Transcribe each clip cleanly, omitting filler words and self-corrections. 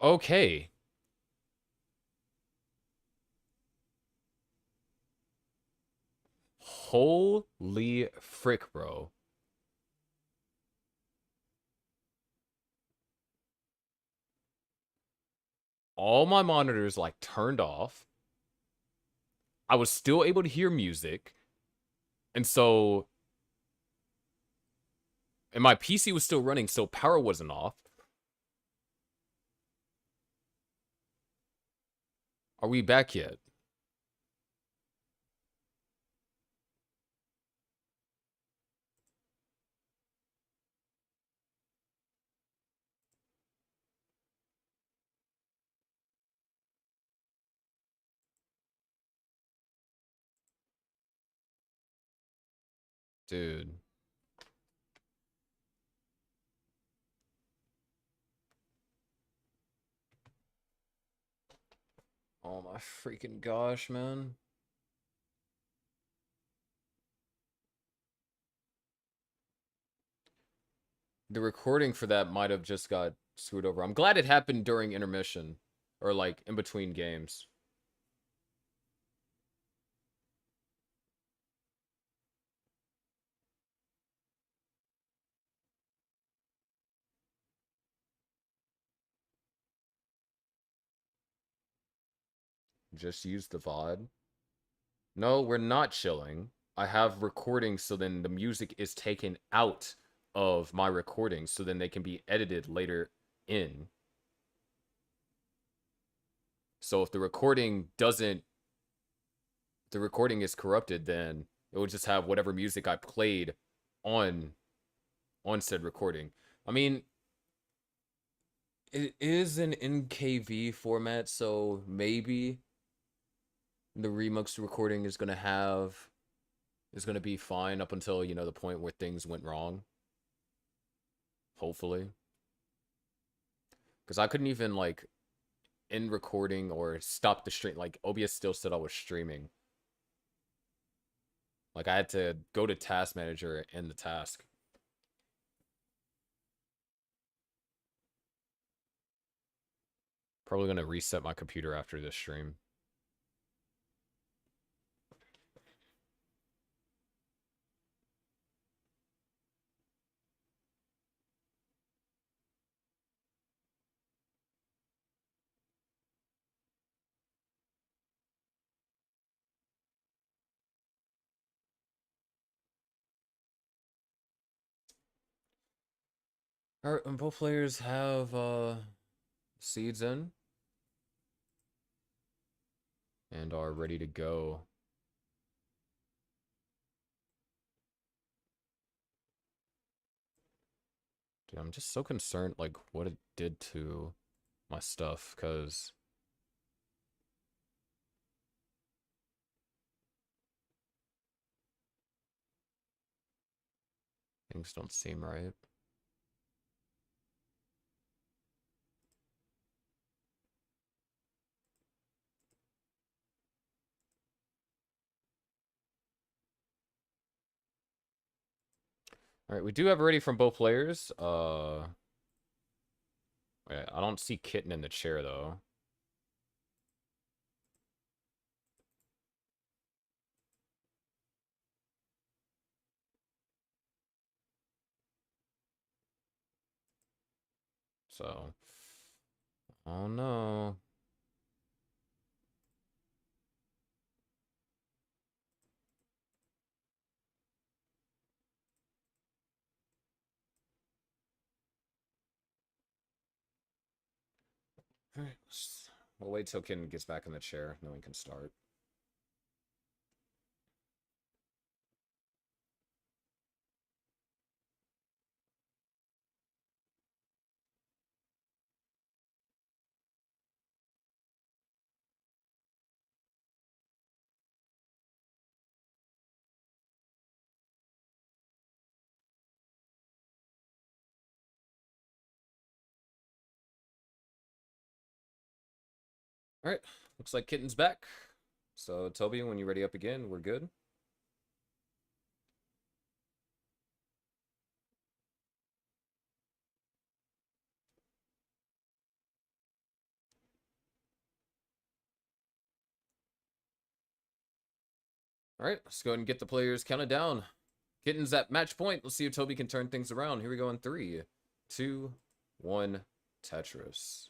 Okay. Holy frick, bro. All my monitors like turned off. I was still able to hear music. And so and my PC was still running, so power wasn't off. Are we back yet? Dude. Oh my freaking gosh, man. The recording for that might have just got screwed over. I'm glad it happened during intermission or like in between games. Just use the VOD. No, we're not chilling. I have recordings, so then the music is taken out of my recordings, so then they can be edited later in. So if the recording doesn't, the recording is corrupted, then it will just have whatever music I played on on said recording. I mean, it is an NKV format, so maybe the remix recording is gonna be fine up until, you know, the point where things went wrong. Hopefully. Because I couldn't even like end recording or stop the stream. Like OBS still said I was streaming. Like I had to go to task manager and end the task. Probably gonna reset my computer after this stream. Alright, and both players have seeds in and are ready to go. Dude, I'm just so concerned like what it did to my stuff, because things don't seem right. Alright, we do have ready from both players. Wait, I don't see Kitten in the chair though. So, oh no. Alright, we'll wait till Kitten gets back in the chair, then we can start. Alright, looks like Kitten's back. So, Toby, when you're ready up again, we're good. All right, let's go ahead and get the players counted down. Kitten's at match point. Let's see if Toby can turn things around. Here we go in 3, 2, 1, Tetris.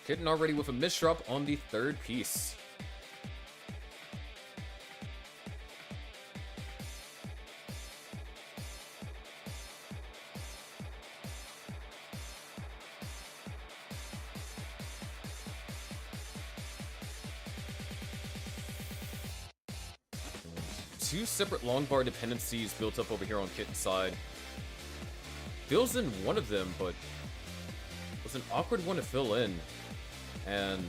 Kitten already with a misdrop on the 3rd piece. Two separate long bar dependencies built up over here on Kitten's side. Fills in one of them, but was an awkward one to fill in. And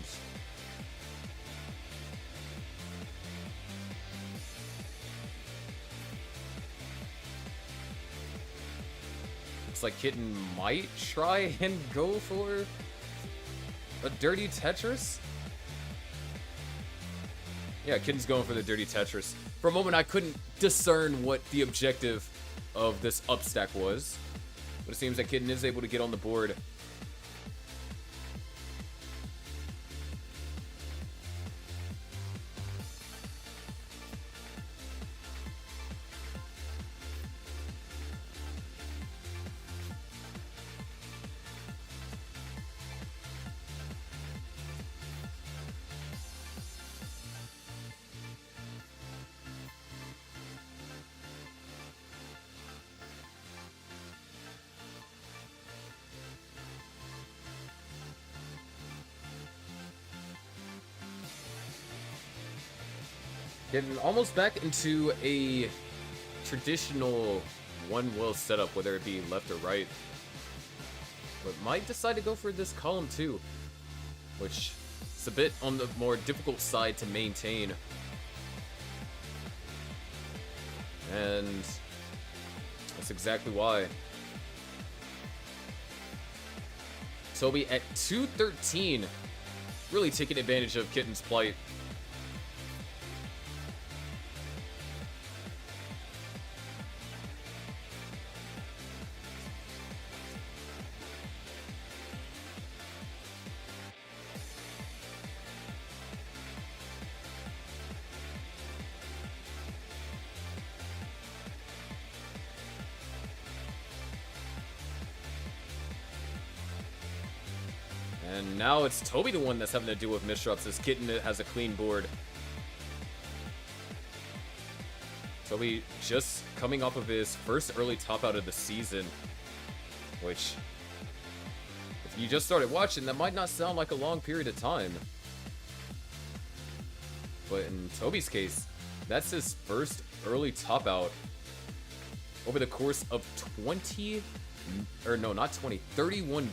looks like Kitten might try and go for a dirty Tetris. Yeah, Kitten's going for the dirty Tetris. For a moment, I couldn't discern what the objective of this upstack was, but it seems that Kitten is able to get on the board. Getting almost back into a traditional one-wheel setup, whether it be left or right. But might decide to go for this column too, which is a bit on the more difficult side to maintain. And that's exactly why. Toby at 213, really taking advantage of Kitten's plight. And now it's Toby the one that's having to deal with misdrops as Kitten has a clean board. Toby just coming off of his first early top out of the season, which, if you just started watching, that might not sound like a long period of time. But in Toby's case, that's his first early top out over the course of 31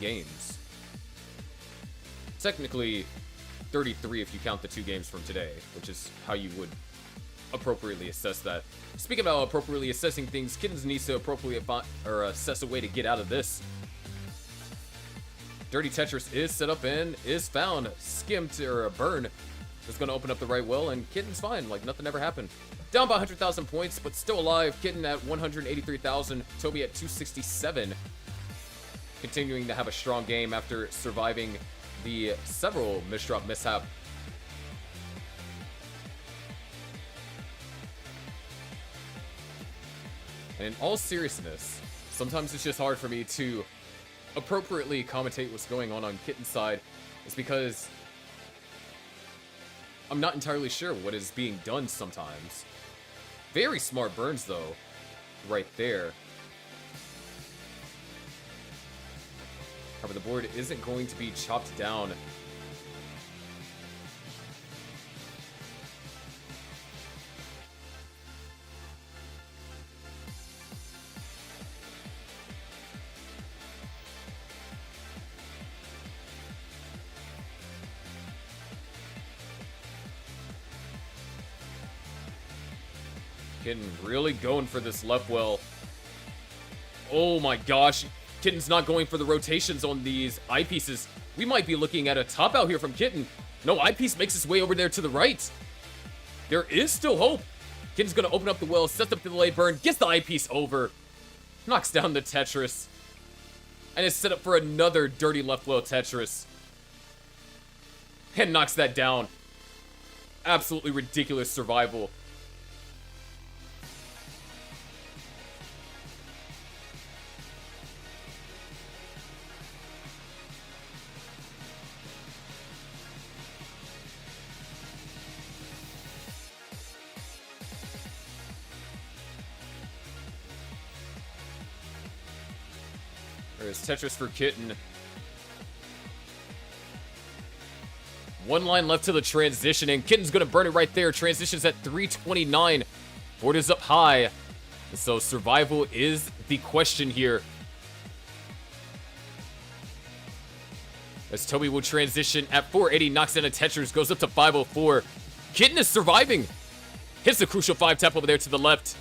games. Technically 33 if you count the 2 games from today, which is how you would appropriately assess that. Speaking about appropriately assessing things, Kittens needs to appropriately assess a way to get out of this. Dirty Tetris is set up and is found. Skimmed, or a burn, is going to open up the right well, and Kitten's fine, like nothing ever happened. Down by 100,000 points, but still alive. Kitten at 183,000, Toby at 267. Continuing to have a strong game after surviving the several misdrop mishap. And in all seriousness, sometimes it's just hard for me to appropriately commentate what's going on Kitten's side. It's because I'm not entirely sure what is being done sometimes. Very smart burns though, right there. However, the board isn't going to be chopped down. Kitten really going for this left well. Oh my gosh. Kitten's not going for the rotations on these eyepieces. We might be looking at a top out here from Kitten. No, eyepiece makes its way over there to the right. There is still hope. Kitten's gonna open up the well, sets up the delayed burn, gets the eyepiece over, knocks down the Tetris, and is set up for another dirty left low Tetris. And knocks that down. Absolutely ridiculous survival. There's Tetris for Kitten. One line left to the transition, and Kitten's gonna burn it right there. Transition's at 329. Board is up high. So survival is the question here. As Toby will transition at 480, knocks down a Tetris, goes up to 504. Kitten is surviving. Hits the crucial 5-tap over there to the left.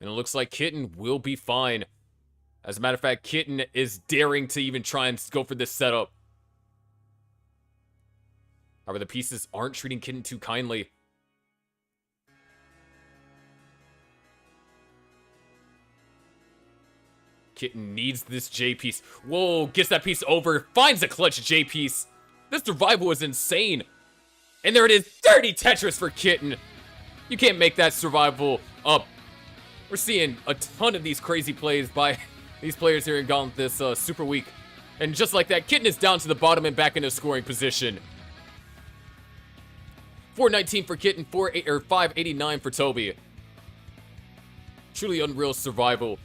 And it looks like Kitten will be fine. As a matter of fact, Kitten is daring to even try and go for this setup. However, the pieces aren't treating Kitten too kindly. Kitten needs this J piece. Whoa, gets that piece over, finds a clutch J piece. This survival is insane. And there it is, 30 Tetris for Kitten. You can't make that survival up. We're seeing a ton of these crazy plays by these players here in Gauntlet this super week. And just like that, Kitten is down to the bottom and back into scoring position. 419 for Kitten, 589 for Toby. Truly unreal survival.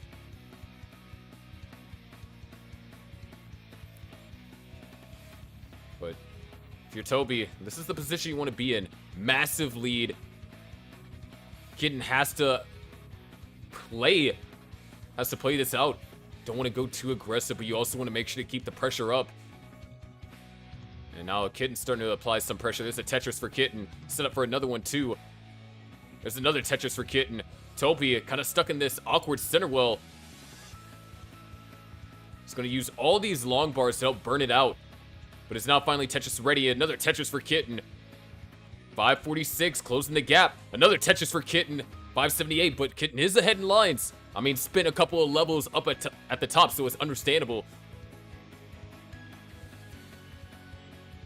But if you're Toby, this is the position you want to be in. Massive lead. Kitten has to play this out. Don't want to go too aggressive, but you also want to make sure to keep the pressure up. And now Kitten's starting to apply some pressure. There's a Tetris for Kitten. Set up for another one, too. There's another Tetris for Kitten. Toby kind of stuck in this awkward center well. He's going to use all these long bars to help burn it out. But it's now finally Tetris ready. Another Tetris for Kitten. 546, closing the gap. Another Tetris for Kitten. 578, but Kitten is ahead in lines. I mean, spin a couple of levels up at the top, so it's understandable.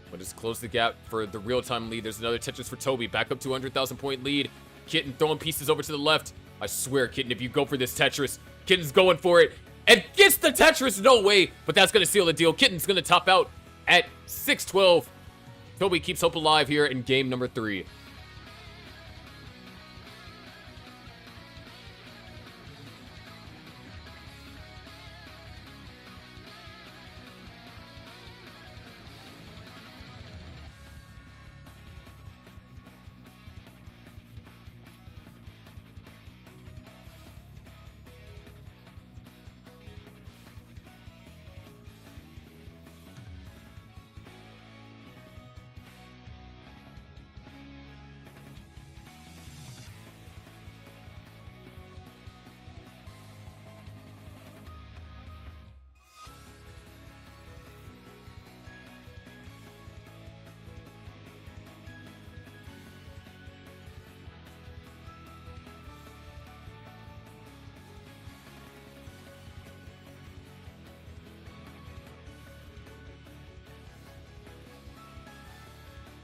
But just close the gap for the real-time lead. There's another Tetris for Toby. Back up to 100,000 point lead. Kitten throwing pieces over to the left. I swear, Kitten, if you go for this Tetris, Kitten's going for it. And gets the Tetris! No way! But that's going to seal the deal. Kitten's going to top out at 612. Toby keeps hope alive here in game number 3.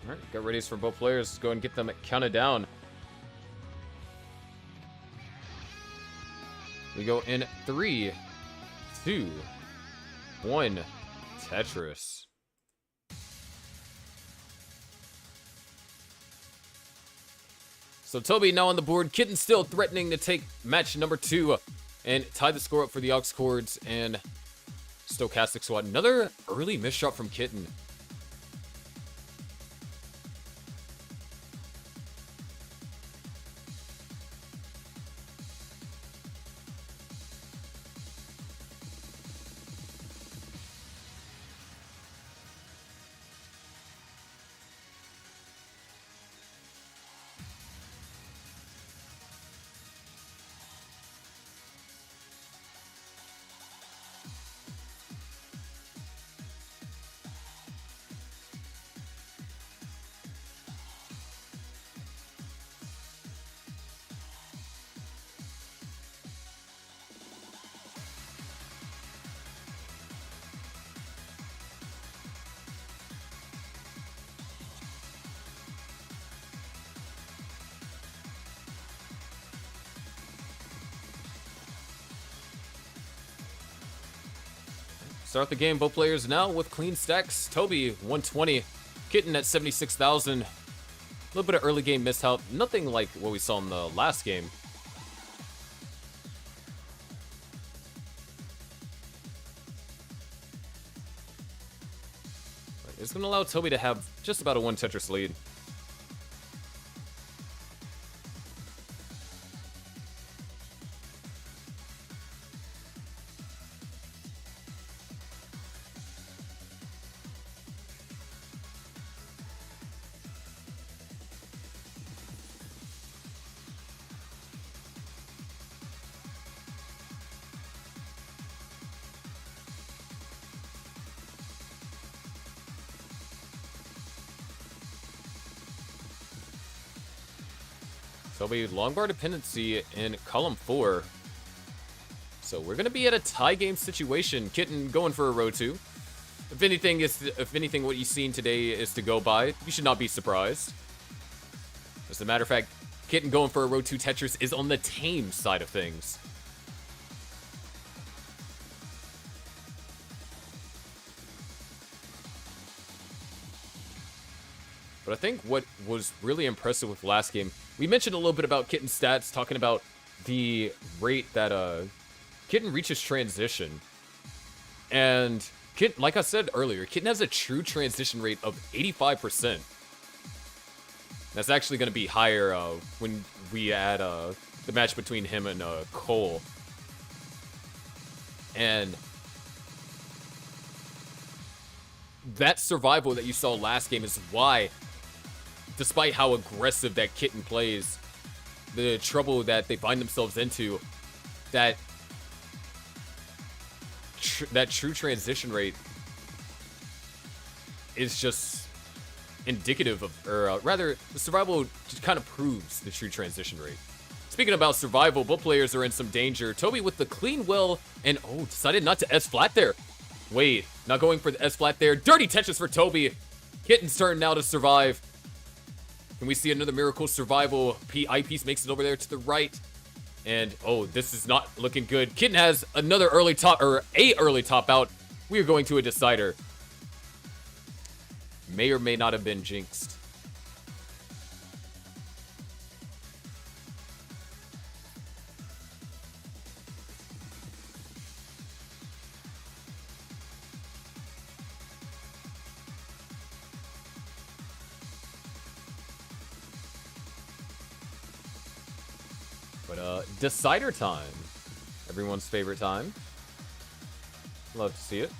All right, got readies for both players. Let's go and get them counted down. We go in 3, 2, 1. Tetris. So Toby now on the board. Kitten still threatening to take match number 2 and tie the score up for the Aux Cords and Stochastic Squad. Another early miss shot from Kitten. Start the game, both players now with clean stacks. Toby, 120. Kitten at 76,000. A little bit of early game mishap. Nothing like what we saw in the last game. It's going to allow Toby to have just about a 1 Tetris lead. Toby, long bar dependency in column 4. So we're gonna be at a tie game situation. Kitten going for a row 2. If anything, what you've seen today is to go by, you should not be surprised. As a matter of fact, Kitten going for a row 2 Tetris is on the tame side of things. But I think what was really impressive with last game, we mentioned a little bit about Kitten's stats, talking about the rate that Kitten reaches transition. And Kitten, like I said earlier, Kitten has a true transition rate of 85%. That's actually going to be higher when we add the match between him and Cole. And that survival that you saw last game is why, despite how aggressive that Kitten plays, the trouble that they find themselves into, that true transition rate is just indicative of, or rather, the survival just kind of proves the true transition rate. Speaking about survival, both players are in some danger. Toby with the clean will, and decided not to S-flat there. Wait, not going for the S-flat there. Dirty Tetris for Toby. Kitten's turn now to survive. Can we see another miracle survival? Eyepiece makes it over there to the right. And, this is not looking good. Kitten has another early top, or a early top out. We are going to a decider. May or may not have been jinxed. But, decider time. Everyone's favorite time. Love to see it.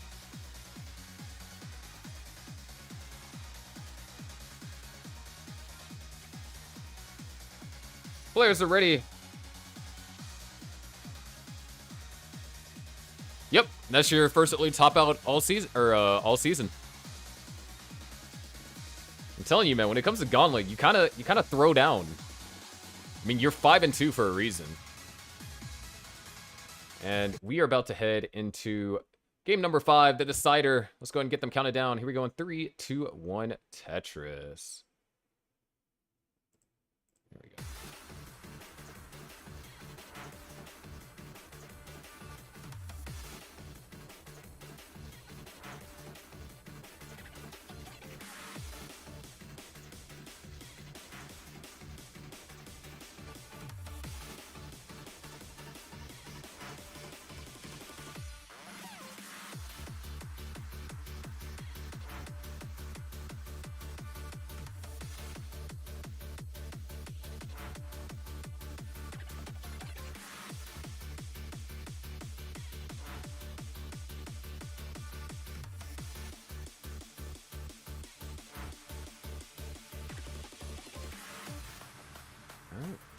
Players are ready. Yep, that's your first elite top out all season, all season. I'm telling you, man, when it comes to Gauntlet, you kind of throw down. I mean, you're 5-2 for a reason. And we are about to head into game number 5, the decider. Let's go ahead and get them counted down. Here we go in 3, 2, 1, Tetris. Here we go.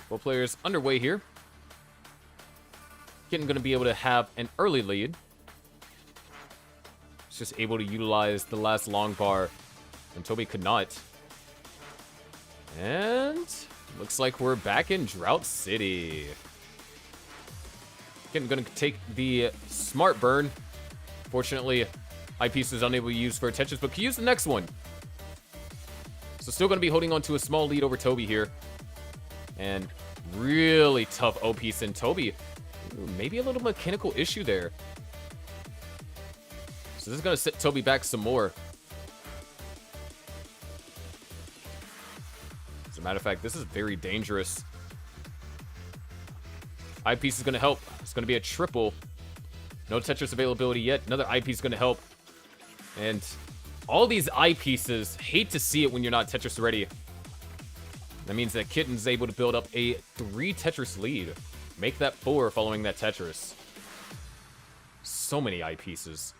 Both players underway here. Kitten going to be able to have an early lead. He's just able to utilize the last long bar, and Toby could not. And looks like we're back in Drought City. Kitten going to take the smart burn. Fortunately, Eyepiece is unable to use for a Tetris, but can use the next one. So still going to be holding on to a small lead over Toby here. And really tough O-piece in Toby. Ooh, maybe a little mechanical issue there. So this is going to set Toby back some more. As a matter of fact, this is very dangerous. Eyepiece is going to help. It's going to be a triple. No Tetris availability yet. Another eyepiece is going to help. And all these eyepieces, hate to see it when you're not Tetris ready. That means that Kitten's able to build up a 3 Tetris lead. Make that 4 following that Tetris. So many eyepieces.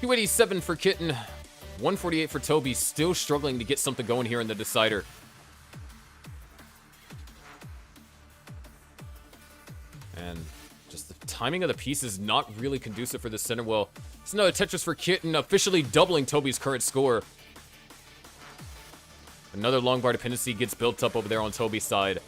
$287 for Kitten, 148 for Toby, still struggling to get something going here in the decider. And just the timing of the piece is not really conducive for the center well. It's another Tetris for Kitten, officially doubling Toby's current score. Another long bar dependency gets built up over there on Toby's side.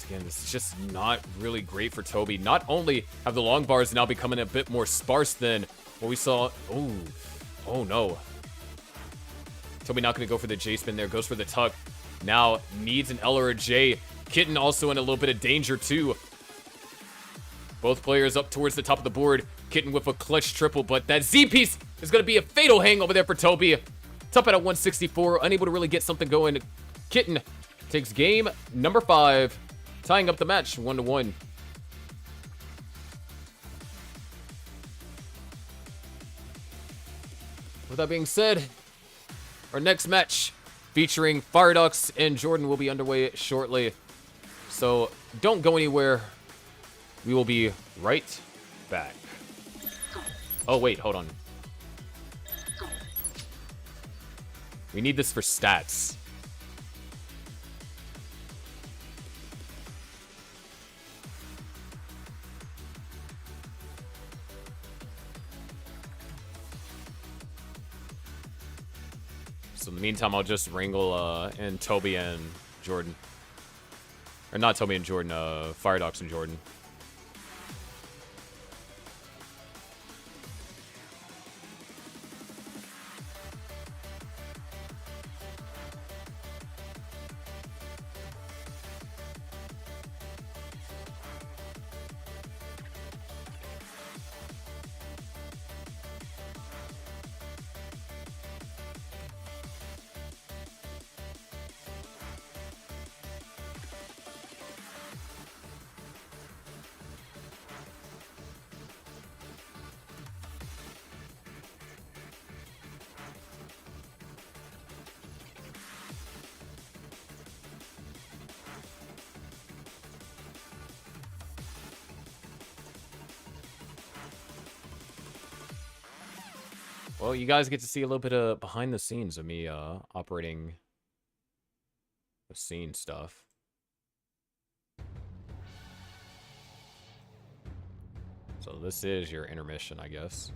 Again, this is just not really great for Toby. Not only have the long bars now becoming a bit more sparse than what we saw. Oh no. Toby not going to go for the J-spin there. Goes for the tuck. Now needs an L or a J. Kitten also in a little bit of danger too. Both players up towards the top of the board. Kitten with a clutch triple, but that Z piece is going to be a fatal hang over there for Toby. Top at 164, unable to really get something going. Kitten takes game number 5. Tying up the match 1-1. With that being said, our next match featuring Firedox and Jordan will be underway shortly. So don't go anywhere. We will be right back. Oh, wait, hold on. We need this for stats. So in the meantime, I'll just wrangle and Toby and Jordan. Or not Toby and Jordan, Firedox and Jordan. Well, you guys get to see a little bit of behind the scenes of me operating the scene stuff. So this is your intermission, I guess.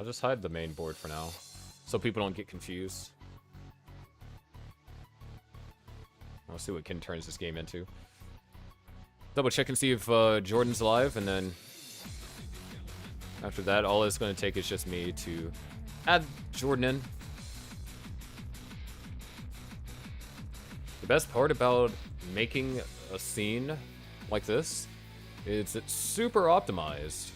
I'll just hide the main board for now, so people don't get confused. I'll see what Ken turns this game into. Double check and see if Jordan's alive, and then after that, all it's going to take is just me to add Jordan in. The best part about making a scene like this is it's super optimized.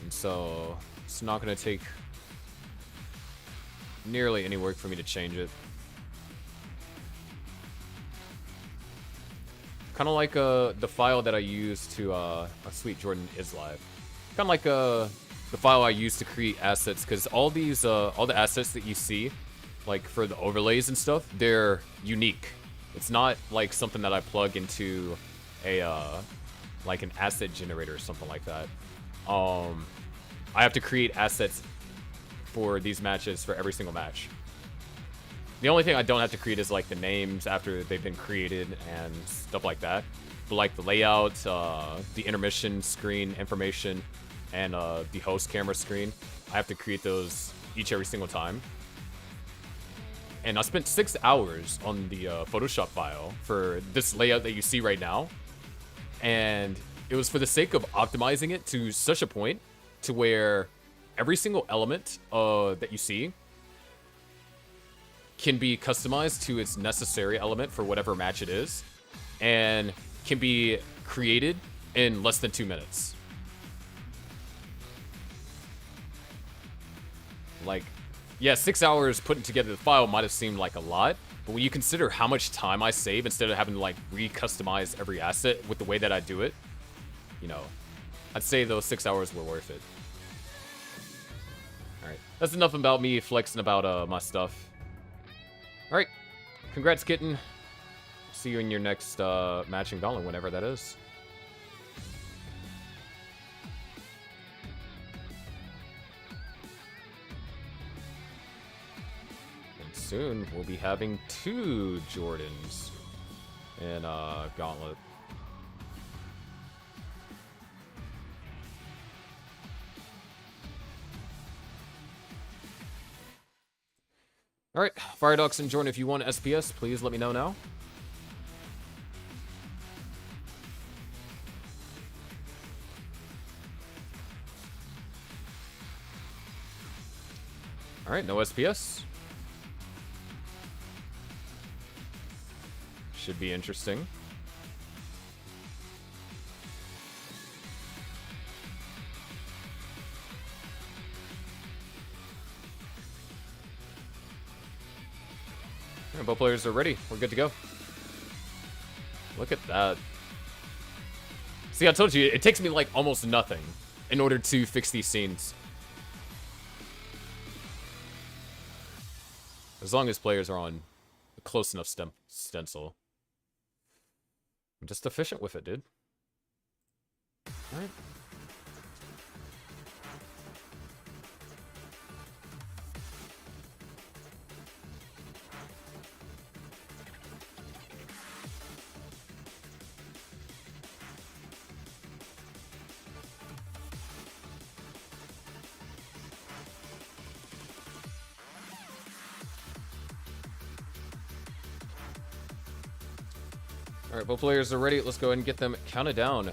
And so it's not going to take nearly any work for me to change it. Kind of like the file that I used to oh, sweet, Jordan is live. Kind of like the file I used to create assets, because all these all the assets that you see, like for the overlays and stuff, they're unique. It's not like something that I plug into a like an asset generator or something like that. I have to create assets for these matches for every single match. The only thing I don't have to create is like the names after they've been created and stuff like that. But like the layout, the intermission screen information, and the host camera screen, I have to create those every single time. And I spent 6 hours on the Photoshop file for this layout that you see right now. And it was for the sake of optimizing it to such a point to where every single element that you see can be customized to its necessary element for whatever match it is, and can be created in less than 2 minutes. Like, yeah, 6 hours putting together the file might have seemed like a lot, but when you consider how much time I save instead of having to like re-customize every asset with the way that I do it, you know, I'd say those 6 hours were worth it. Alright, that's enough about me flexing about my stuff. Alright, congrats, Kitten. See you in your next match in Gauntlet, whenever that is. And soon, we'll be having 2 Jordans in Gauntlet. Alright, Firedox and Jordan, if you want SPS, please let me know now. Alright, no SPS. Should be interesting. Both players are ready. We're good to go. Look at that. See, I told you, it takes me like almost nothing in order to fix these scenes. As long as players are on a close enough stencil. I'm just efficient with it, dude. Alright. Alright, both players are ready. Let's go ahead and get them counted down.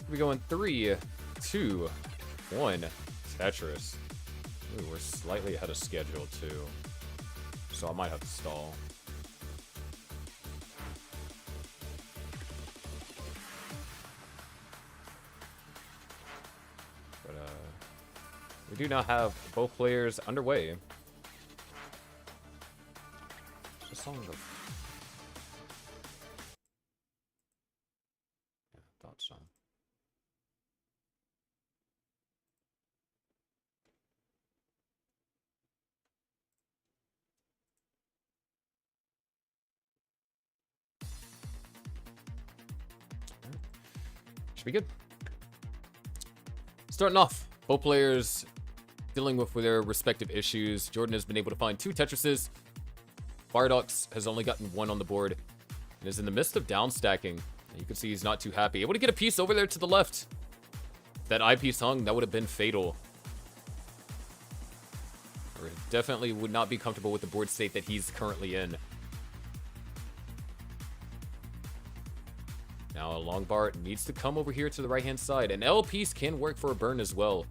We go in 3, 2, 1. Tetris. Ooh, we're slightly ahead of schedule, too. So I might have to stall. But, we do now have both players underway. Just on the... Thought so. Should be good. Starting off, both players dealing with their respective issues. Jordan has been able to find 2 Tetrises. Firedox has only gotten 1 on the board and is in the midst of down stacking. And you can see he's not too happy. Able to get a piece over there to the left. If that eyepiece hung, that would have been fatal. Or definitely would not be comfortable with the board state that he's currently in. Now a long bar needs to come over here to the right-hand side. An L piece can work for a burn as well.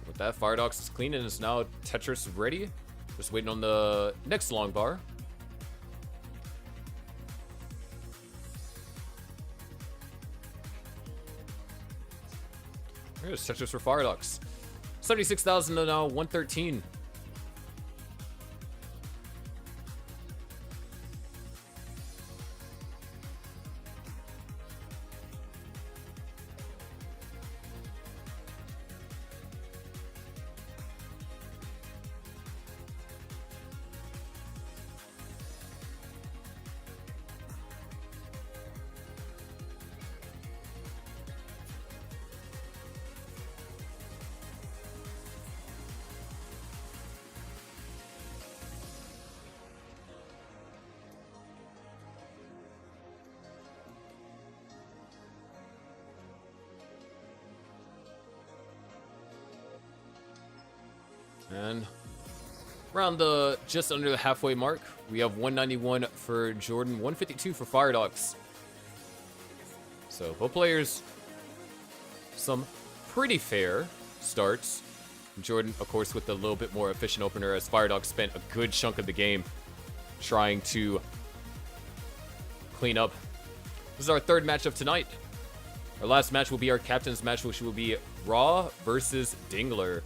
With that, Firedox is clean and is now Tetris ready. Just waiting on the next long bar. Here's Tetris for Firedox. 76,000 to now 113. And around the just under the halfway mark, we have 191 for Jordan, 152 for Firedox. So both players, some pretty fair starts. Jordan, of course, with a little bit more efficient opener, as Firedox spent a good chunk of the game trying to clean up. This is our third match of tonight. Our last match will be our captain's match, which will be Raw versus Dingler.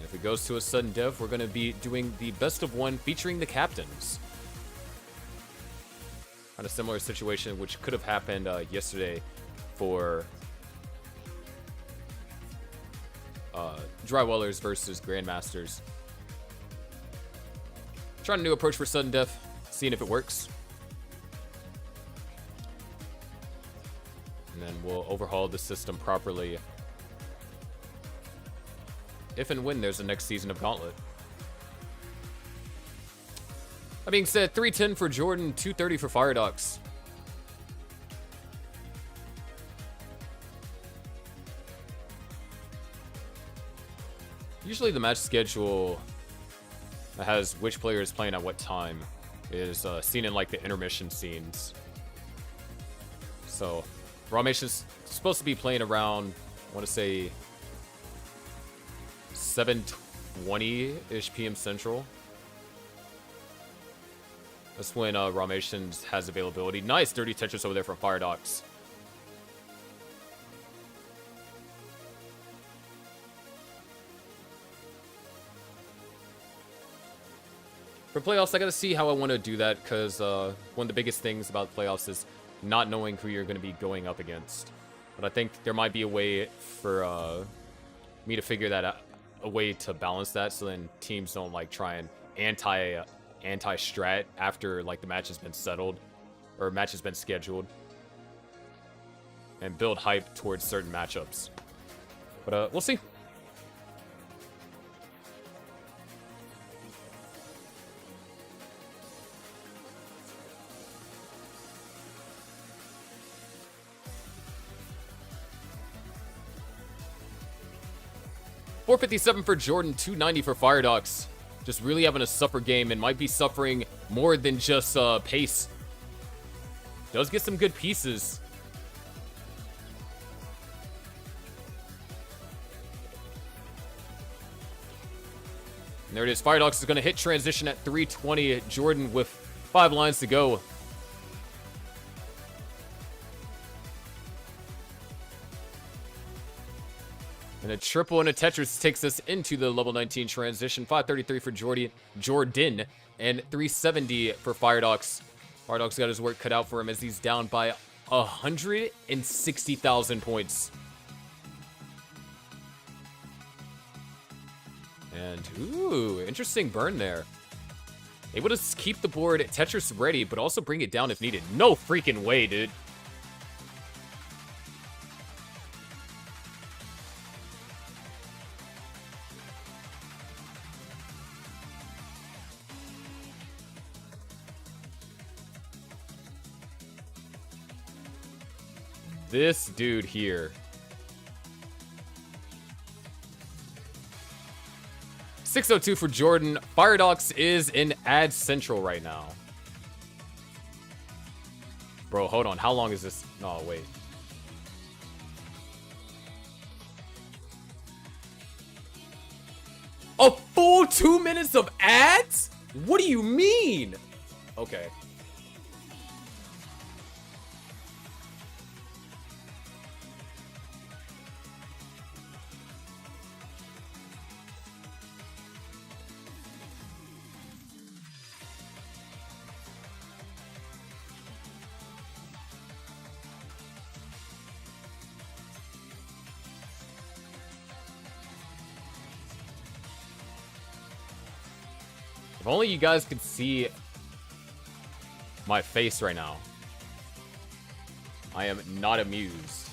If it goes to a sudden dev, we're going to be doing the best of 1 featuring the captains. On a similar situation, which could have happened yesterday for Drywellers versus Grandmasters. Trying a new approach for sudden death, seeing if it works. And then we'll overhaul the system properly if and when there's a next season of Gauntlet. That being said, 310 for Jordan, 230 for Firedox. Usually the match schedule that has which player is playing at what time is seen in like the intermission scenes. So Ramesh supposed to be playing around, I want to say 7:20-ish p.m. Central. That's when Ramesh has availability. Nice dirty Tetris over there from Firedox. For playoffs, I gotta see how I want to do that, because one of the biggest things about playoffs is not knowing who you're going to be going up against. But I think there might be a way for me to figure that out, a way to balance that, so then teams don't like try and anti-strat after like the match has been settled or match has been scheduled, and build hype towards certain matchups. But we'll see. $457 for Jordan, $290 for Firedox. Just really having a suffer game, and might be suffering more than just pace. Does get some good pieces. And there it is. Firedox is going to hit transition at 320. Jordan with 5 lines to go. And a triple and a Tetris takes us into the level 19 transition. 533 for Jordan. And 370 for Firedox. Firedox got his work cut out for him as he's down by 160,000 points. And, ooh, interesting burn there. Able to keep the board Tetris ready, but also bring it down if needed. No freaking way, dude. This dude here. 602 for Jordan. Firedox is in Ad Central right now. Bro, hold on. How long is this? Oh, wait. A full 2 minutes of ads? What do you mean? Okay. If only you guys could see my face right now. I am not amused.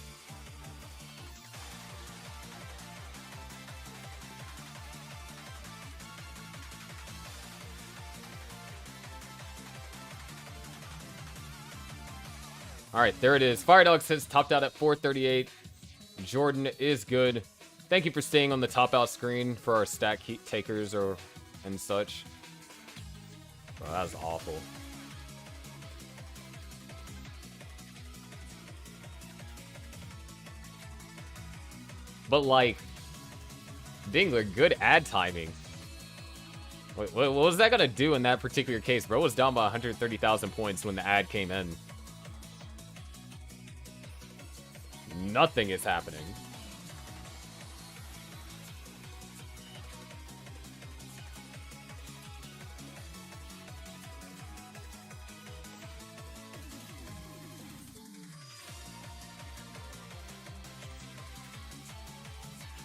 All right, there it is. Firedox has topped out at 438. Jordan is good. Thank you for staying on the top out screen for our stack heat takers and such. Bro, that was awful. But like, Dingler, good ad timing. Wait, what was that gonna do in that particular case? Bro was down by 130,000 points when the ad came in. Nothing is happening.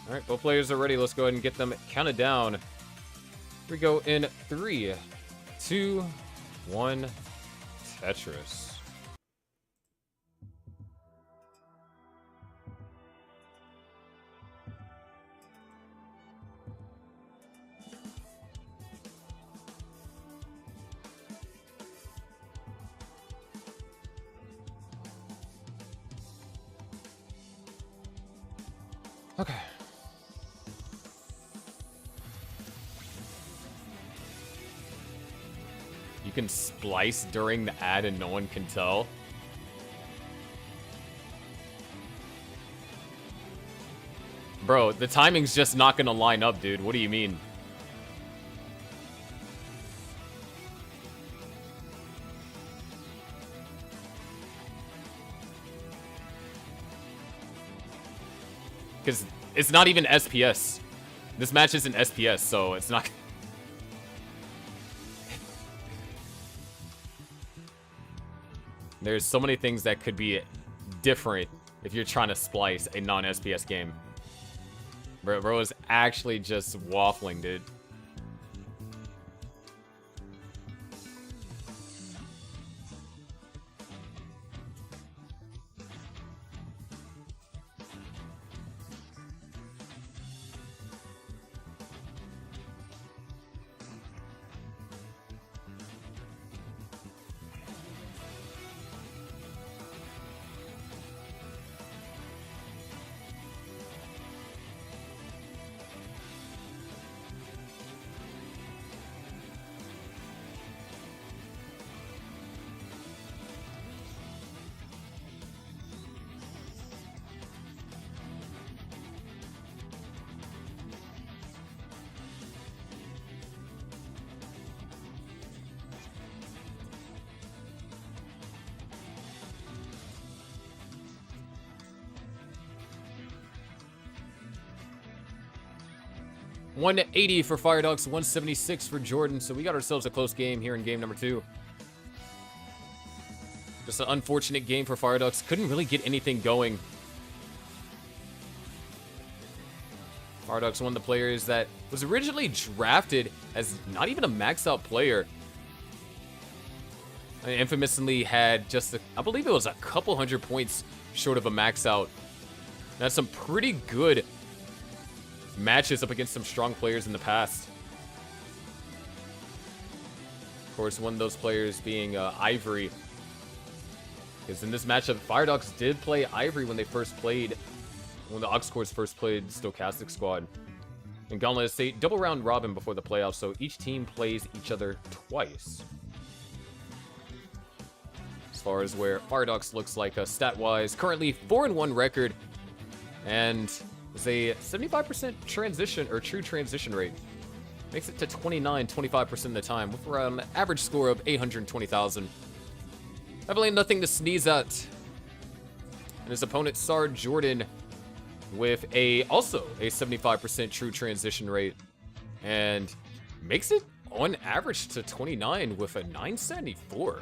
All right, both players are ready. Let's go ahead and get them counted down. Here we go in 3, 2, 1, Tetris. Okay. You can splice during the ad and no one can tell. Bro, the timing's just not gonna line up, dude. What do you mean? Because it's not even SPS. This match isn't SPS, so it's not... There's so many things that could be different if you're trying to splice a non-SPS game. Bro is actually just waffling, dude. 180 for Firedox, 176 for Jordan. So we got ourselves a close game here in game number 2. Just an unfortunate game for Firedox. Couldn't really get anything going. Firedox, one of the players that was originally drafted as not even a max out player. I infamously had just, I believe it was a couple hundred points short of a max out. That's some pretty good matches up against some strong players in the past. Of course, one of those players being Ivory. Because in this matchup, Firedox did play Ivory when they first played, when the Aux Cords first played Stochastic Squad. In Gauntlet is a double round robin before the playoffs, so each team plays each other twice. As far as where Firedox looks like stat-wise, currently 4-1 record, and is a 75% transition or true transition rate. Makes it to 25% of the time, with around an average score of 820,000. Definitely nothing to sneeze at. And his opponent, Sar Jordan, with also a 75% true transition rate, and makes it on average to 29 with a 974.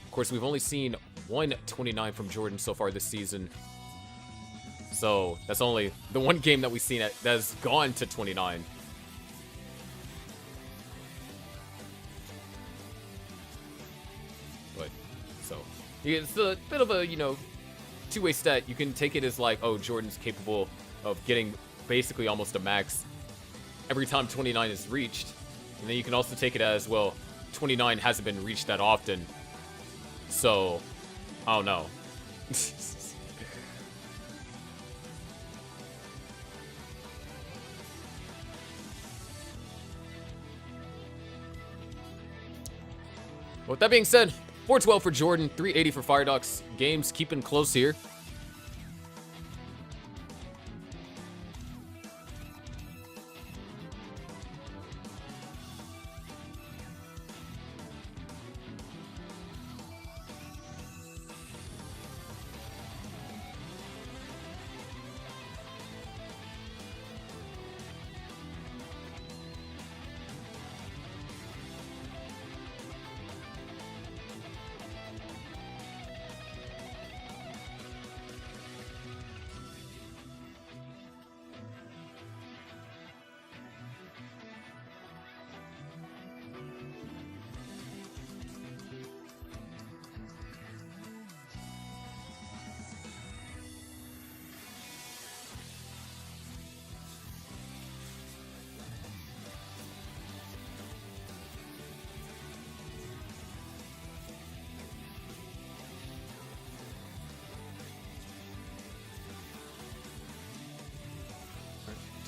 Of course, we've only seen 129 from Jordan so far this season. So that's only the one game that we've seen that has gone to 29. But, so, it's a bit of a, you know, two-way stat. You can take it as like, oh, Jordan's capable of getting basically almost a max every time 29 is reached. And then you can also take it as, well, 29 hasn't been reached that often. So, I don't know. With that being said, 412 for Jordan, 380 for Firedox. Games keeping close here.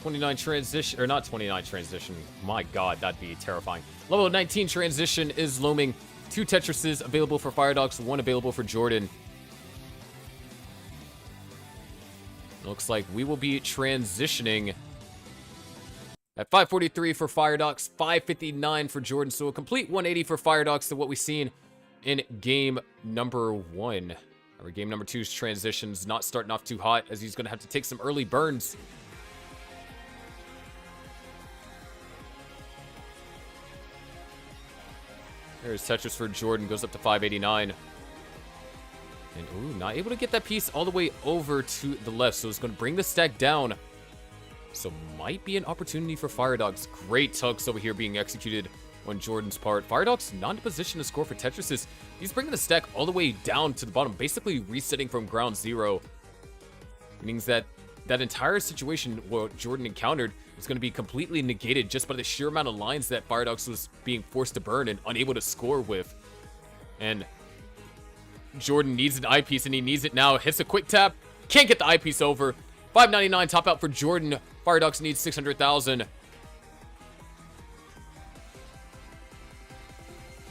.29 transition, or not 29 transition. My God, that'd be terrifying. Level 19 transition is looming. 2 Tetrises available for Firedox, 1 available for Jordan. Looks like we will be transitioning at 543 for Firedox, 559 for Jordan. So a complete 180 for Firedox to what we've seen in game number 1. Our game number 2's transitions not starting off too hot, as he's going to have to take some early burns. There's Tetris for Jordan, goes up to 589. And, ooh, not able to get that piece all the way over to the left, so it's going to bring the stack down. So might be an opportunity for Firedox. Great tugs over here being executed on Jordan's part. Firedox not in position to score for Tetrises. He's bringing the stack all the way down to the bottom, basically resetting from ground zero. Meaning that that entire situation what Jordan encountered is going to be completely negated just by the sheer amount of lines that Firedox was being forced to burn and unable to score with. And Jordan needs an eyepiece, and he needs it now. Hits a quick tap. Can't get the eyepiece over. 599 top out for Jordan. Firedox needs 600,000.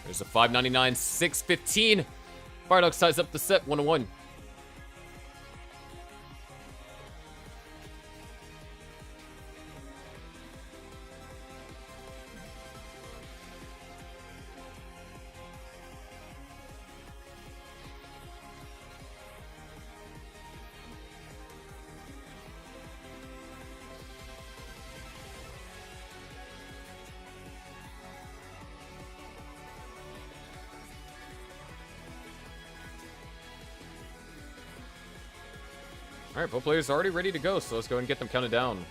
There's a 599, 615. Firedox ties up the set 1-1. Alright, both players are already ready to go, so let's go and get them counted down.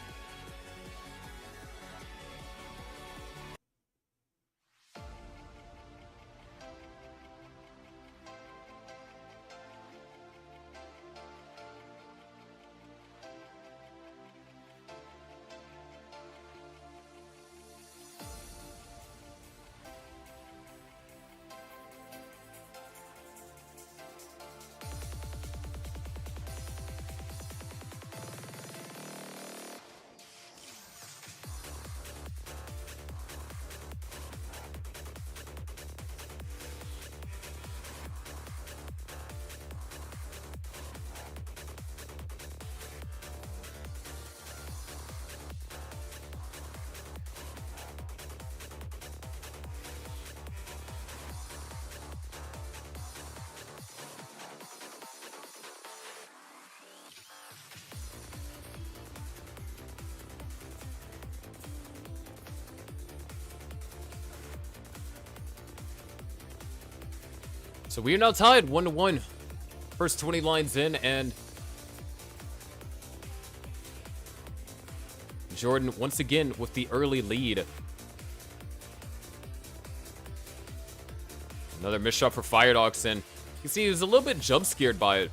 So we are now tied 1-1. First 20 lines in, and Jordan once again with the early lead. Another missed shot for Firedox, and you can see he was a little bit jump scared by it.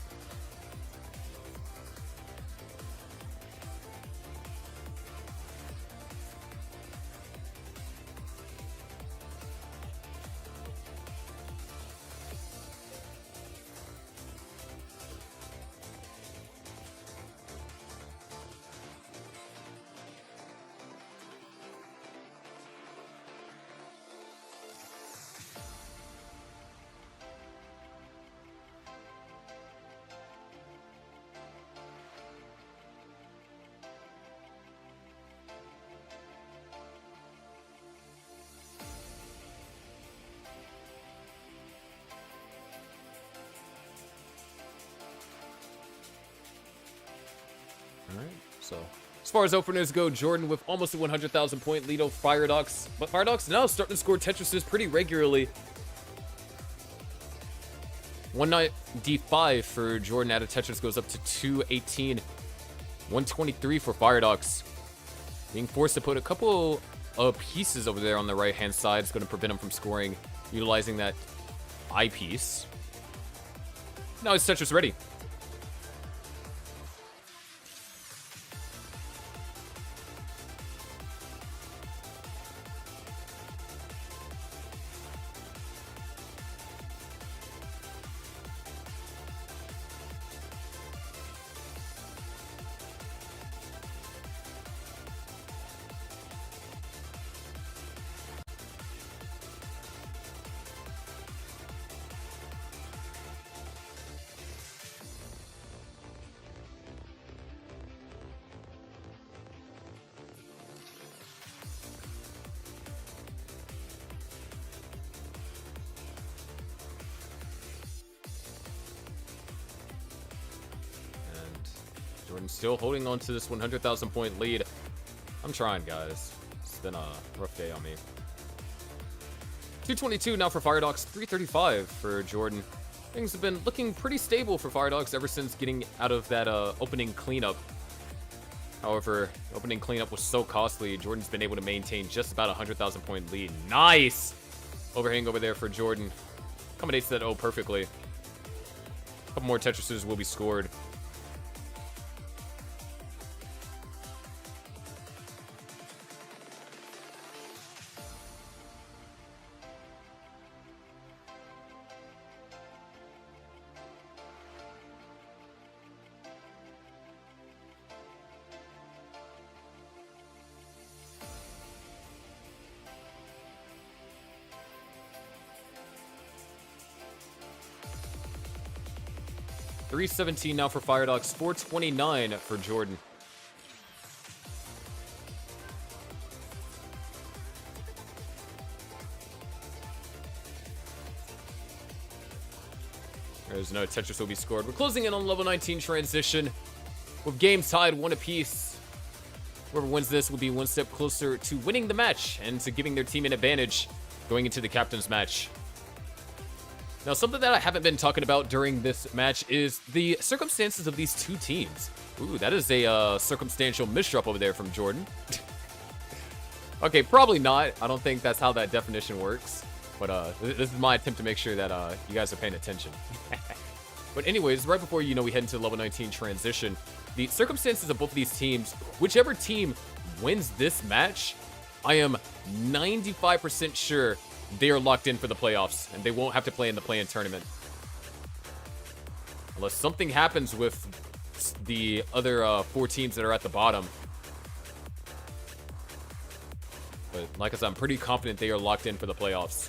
Alright, so as far as openers go, Jordan with almost a 100,000 point lead over Firedox. But Firedox now starting to score Tetrises pretty regularly. 195 for Jordan out of Tetris goes up to 218. 123 for Firedox. Being forced to put a couple of pieces over there on the right-hand side is going to prevent him from scoring, utilizing that eyepiece. Now his Tetris ready. Jordan still holding on to this 100,000 point lead. I'm trying, guys. It's been a rough day on me. 222 now for Firedox, 335 for Jordan. Things have been looking pretty stable for Firedox ever since getting out of that opening cleanup. However, opening cleanup was so costly, Jordan's been able to maintain just about a 100,000 point lead. Nice! Overhang over there for Jordan. Accommodates that O perfectly. A couple more Tetrises will be scored. $317 now for Firedox, $429 for Jordan. There's no Tetris will be scored. We're closing in on level 19 transition with games tied 1 apiece. Whoever wins this will be 1 step closer to winning the match and to giving their team an advantage going into the captain's match. Now, something that I haven't been talking about during this match is the circumstances of these two teams. Ooh, that is a circumstantial misdrop over there from Jordan. Okay, probably not. I don't think that's how that definition works. But this is my attempt to make sure that you guys are paying attention. But anyways, right before, you know, we head into the level 19 transition, the circumstances of both of these teams, whichever team wins this match, I am 95% sure they are locked in for the playoffs, and they won't have to play in the play-in tournament. Unless something happens with the other 4 teams that are at the bottom. But like I said, I'm pretty confident they are locked in for the playoffs.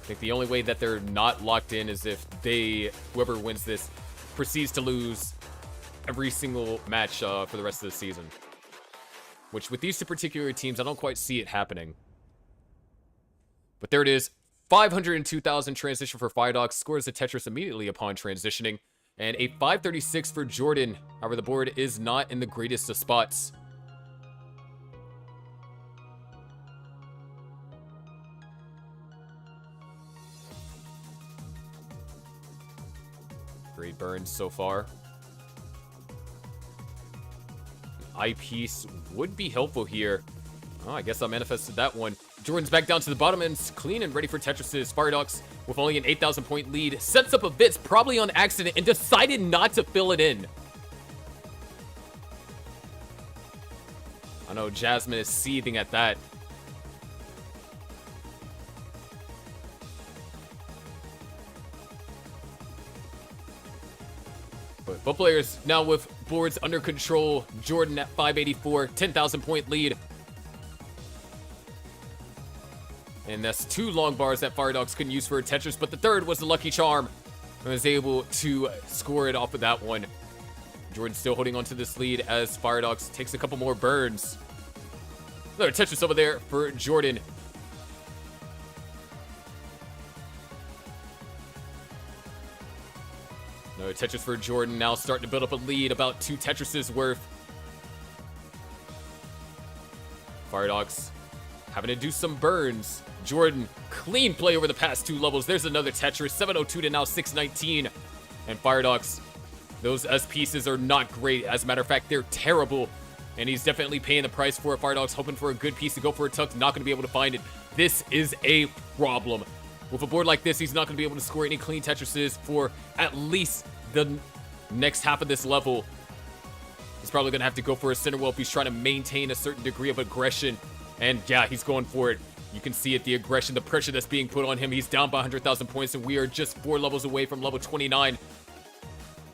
I think the only way that they're not locked in is if whoever wins this, proceeds to lose every single match for the rest of the season. Which, with these two particular teams, I don't quite see it happening. But there it is. 502,000 transition for Firedox. Scores a Tetris immediately upon transitioning. And a 536 for Jordan. However, the board is not in the greatest of spots. Great burns so far. Eyepiece would be helpful here. Oh, I guess I manifested that one. Jordan's back down to the bottom and clean and ready for Tetris's. Firedox, with only an 8,000 point lead, sets up a Vitz probably on accident and decided not to fill it in. I know Jasmine is seething at that. But both players now with boards under control. Jordan at 584, 10,000 point lead. And that's 2 long bars that Firedox couldn't use for a Tetris, but the third was the lucky charm. And was able to score it off of that one. Jordan still holding on to this lead as Firedox takes a couple more burns. Another Tetris over there for Jordan. Another Tetris for Jordan, now starting to build up a lead, about 2 Tetrises worth. Firedox having to do some burns. Jordan, clean play over the past 2 levels. There's another Tetris, 702 to now 619. And Firedox, those S pieces are not great. As a matter of fact, they're terrible. And he's definitely paying the price for it. Firedox hoping for a good piece to go for a tuck, not going to be able to find it. This is a problem. With a board like this, he's not going to be able to score any clean Tetrises for at least the next half of this level. He's probably going to have to go for a center wheel if he's trying to maintain a certain degree of aggression. And yeah, he's going for it. You can see it, the aggression, the pressure that's being put on him. He's down by 100,000 points, and we are just 4 levels away from level 29.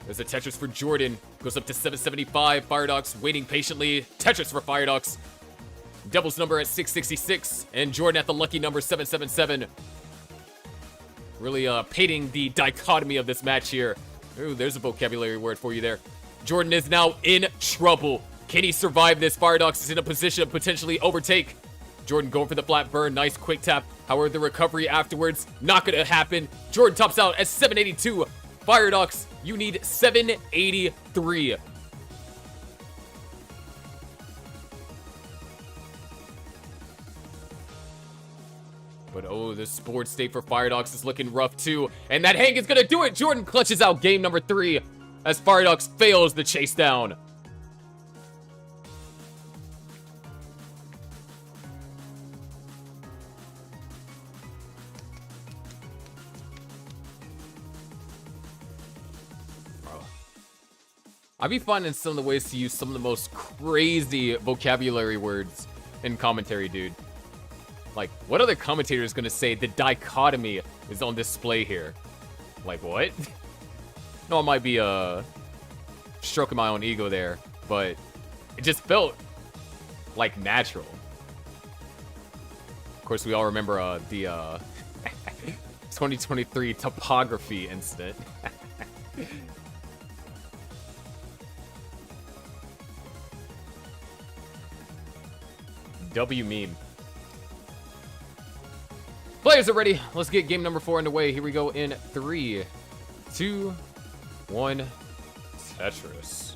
There's a Tetris for Jordan. Goes up to 775. Firedox waiting patiently. Tetris for Firedox. Devil's number at 666. And Jordan at the lucky number 777. Really painting the dichotomy of this match here. Ooh, there's a vocabulary word for you there. Jordan is now in trouble. Can he survive this? Firedox is in a position to potentially overtake. Jordan going for the flat burn. Nice quick tap. However, the recovery afterwards, not going to happen. Jordan tops out at 782. Firedox, you need 783. But oh, this board state for Firedox is looking rough too. And that hang is going to do it. Jordan clutches out game number 3 as Firedox fails the chase down. I'd be finding some of the ways to use some of the most crazy vocabulary words in commentary, dude. Like, what other commentator is going to say the dichotomy is on display here? Like, what? No, I might be stroking my own ego there, but it just felt like natural. Of course, we all remember the 2023 topography incident. W meme. Players are ready. Let's get game number 4 underway. Here we go in 3, 2, 1. Tetris.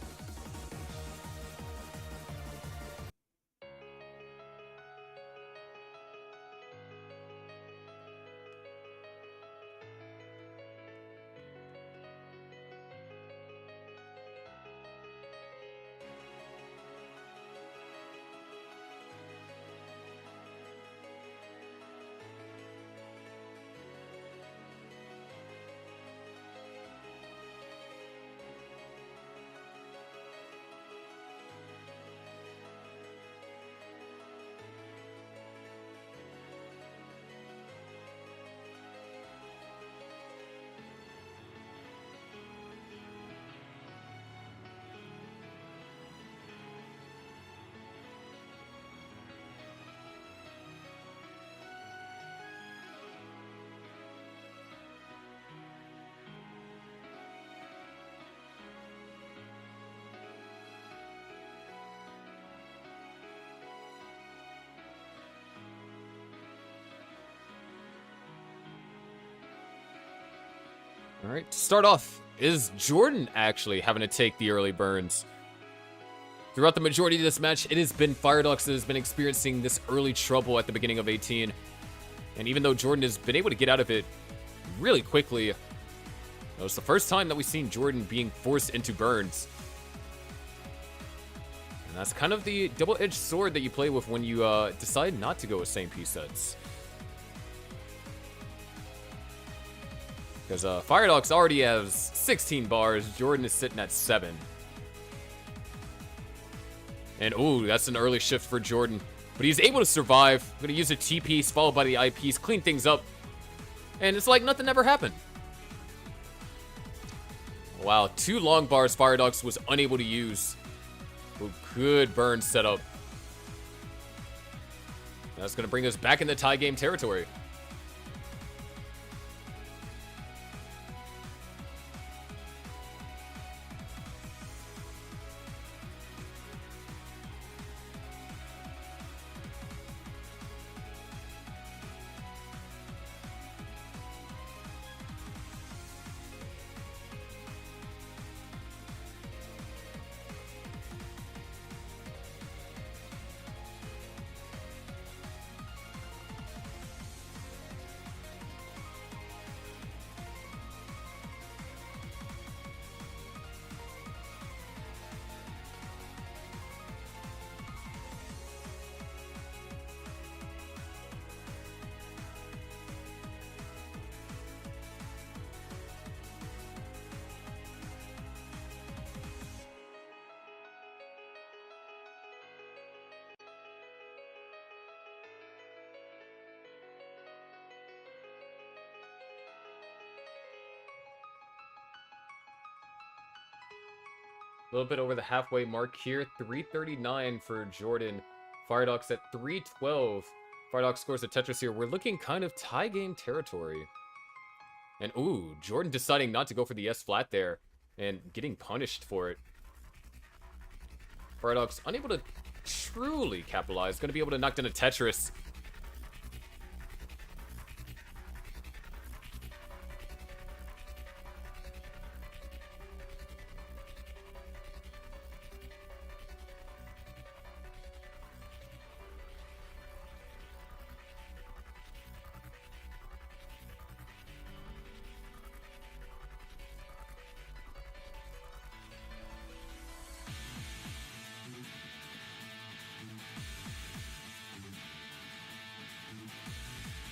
All right, to start off, is Jordan actually having to take the early burns? Throughout the majority of this match, it has been Firedox that has been experiencing this early trouble at the beginning of 18. And even though Jordan has been able to get out of it really quickly, it was the first time that we've seen Jordan being forced into burns. And that's kind of the double-edged sword that you play with when you decide not to go with same piece sets. Because Firedox already has 16 bars, Jordan is sitting at 7. And ooh, that's an early shift for Jordan. But he's able to survive. I'm going to use a T-piece followed by the I-piece, clean things up. And it's like nothing ever happened. Wow, 2 long bars Firedox was unable to use. Ooh, good burn setup. That's going to bring us back into tie game territory. A little bit over the halfway mark here. 339 for Jordan. Firedox at 312. Firedox scores a Tetris here. We're looking kind of tie game territory. And ooh, Jordan deciding not to go for the S flat there and getting punished for it. Firedox unable to truly capitalize. Going to be able to knock down a Tetris.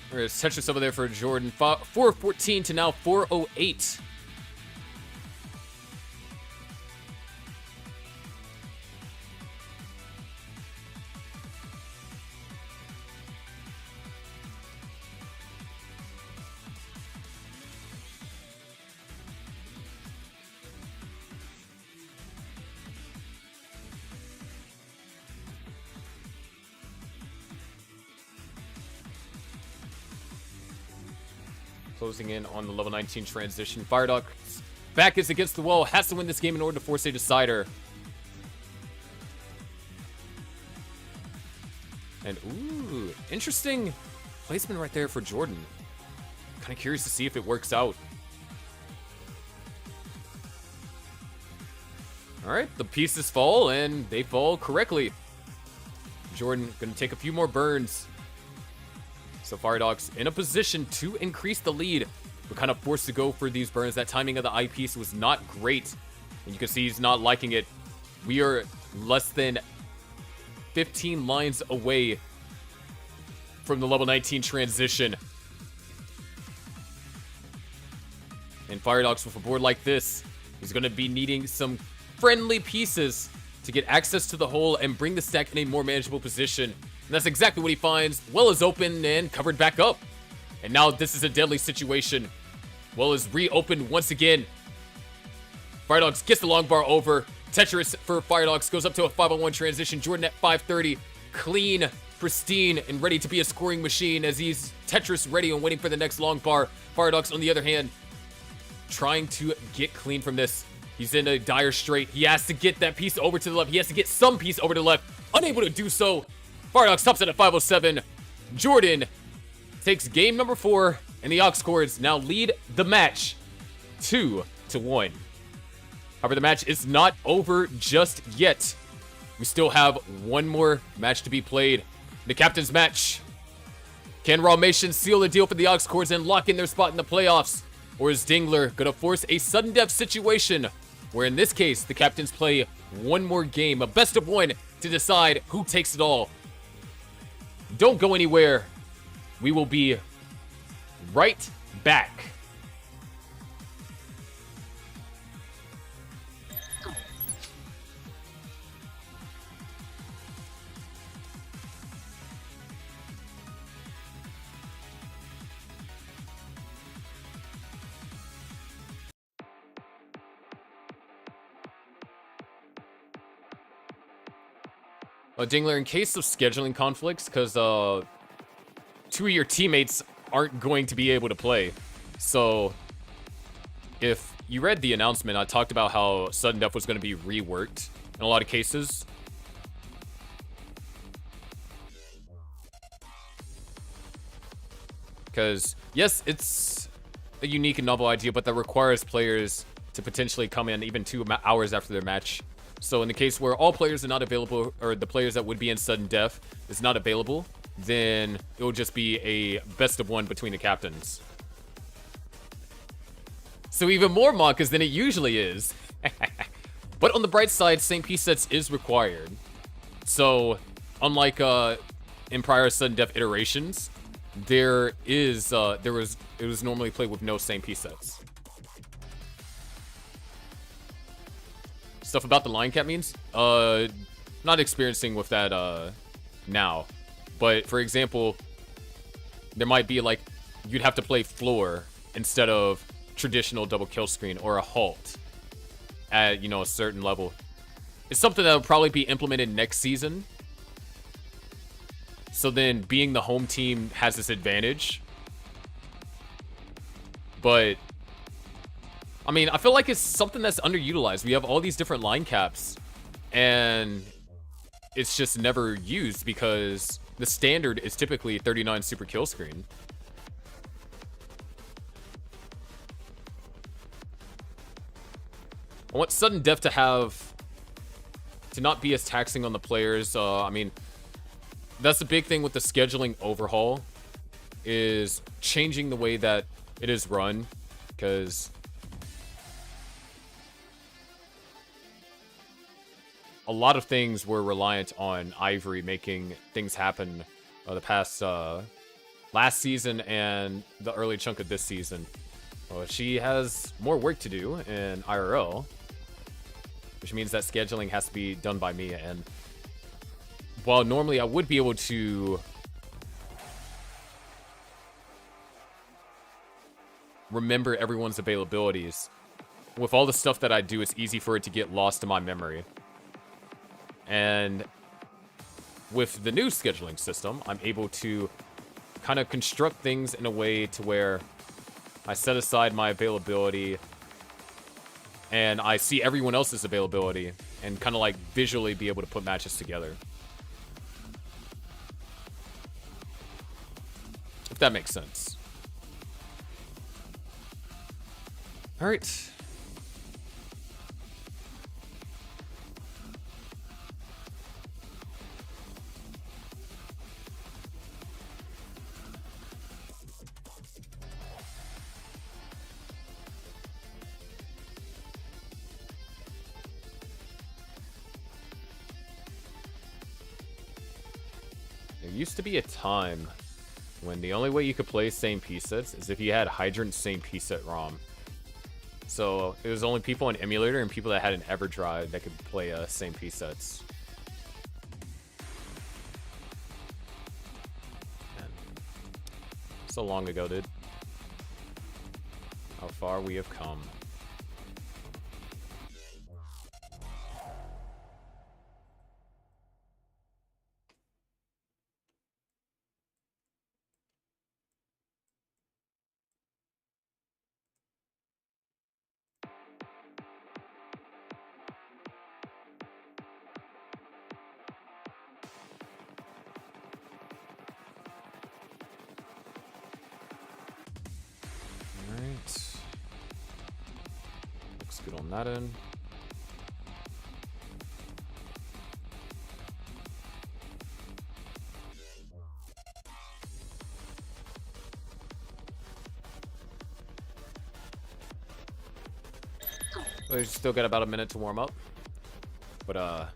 There's Tetris over there for Jordan. 414 to now 408. Closing in on the level 19 transition. Firedox back is against the wall. Has to win this game in order to force a decider. And ooh, interesting placement right there for Jordan. Kind of curious to see if it works out. All right, the pieces fall and they fall correctly. Jordan gonna take a few more burns. So Firedox in a position to increase the lead. We're kind of forced to go for these burns. That timing of the eyepiece was not great. And you can see he's not liking it. We are less than 15 lines away from the level 19 transition. And Firedox with a board like this, he's going to be needing some friendly pieces to get access to the hole and bring the stack in a more manageable position. And that's exactly what he finds. Well is open and covered back up. And now this is a deadly situation. Well is reopened once again. Firedox gets the long bar over. Tetris for Firedox goes up to a 5-on-1 transition. Jordan at 530. Clean, pristine, and ready to be a scoring machine as he's Tetris ready and waiting for the next long bar. Firedox, on the other hand, trying to get clean from this. He's in a dire strait. He has to get that piece over to the left. He has to get some piece over to the left. Unable to do so. Firedox tops it at 507. Jordan takes game number 4, and the Aux Cords now lead the match 2-1. However, the match is not over just yet. We still have one more match to be played. The captain's match. Can Rawmation seal the deal for the Aux Cords and lock in their spot in the playoffs? Or is Dingler gonna force a sudden death situation, where in this case, the captains play one more game, a best of one, to decide who takes it all? Don't go anywhere. We will be right back. Dingler, in case of scheduling conflicts, because 2 of your teammates aren't going to be able to play. So, if you read the announcement, I talked about how sudden death was going to be reworked in a lot of cases. Because, yes, it's a unique and novel idea, but that requires players to potentially come in even 2 hours after their match. So in the case where all players are not available, or the players that would be in sudden death is not available, then it will just be a best of one between the captains. So even more Monkas than it usually is. But on the bright side, same piece sets is required. So unlike in prior sudden death iterations, it was normally played with no same piece sets. Stuff about the line cap means? Not experiencing with that now. But for example, there might be like, you'd have to play floor instead of traditional double kill screen or a halt at, you know, a certain level. It's something that will probably be implemented next season. So then being the home team has this advantage. But I mean, I feel like it's something that's underutilized. We have all these different line caps, and it's just never used because the standard is typically 39 super kill screen. I want sudden death to not be as taxing on the players. I mean, that's the big thing with the scheduling overhaul, is changing the way that it is run, because a lot of things were reliant on Ivory making things happen the past last season and the early chunk of this season. She has more work to do in IRL, which means that scheduling has to be done by me. And while normally I would be able to remember everyone's availabilities, with all the stuff that I do, it's easy for it to get lost in my memory. And with the new scheduling system, I'm able to kind of construct things in a way to where I set aside my availability and I see everyone else's availability and kind of like visually be able to put matches together. If that makes sense. All right. There used to be a time when the only way you could play same piece sets is if you had Hydrant same piece set ROM. So it was only people on emulator and people that had an EverDrive that could play same piece sets. Man. So long ago, dude. How far we have come. Scoot on that end. We still got about a minute to warm up. But,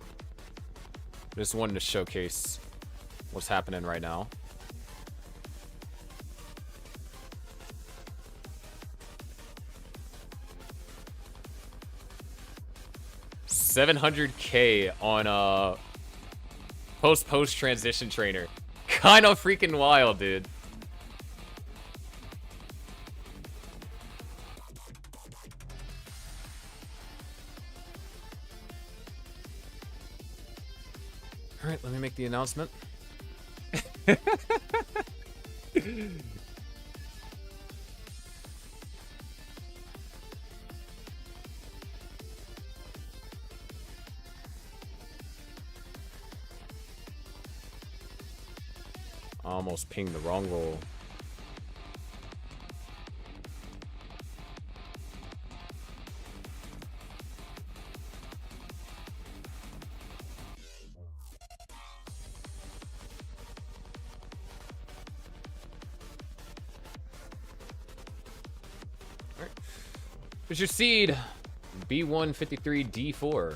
just wanted to showcase what's happening right now. $700K on post transition trainer. Kind of freaking wild, dude. All right, let me make the announcement. I almost pinged the wrong roll. All right. Here's your seed. B153D4.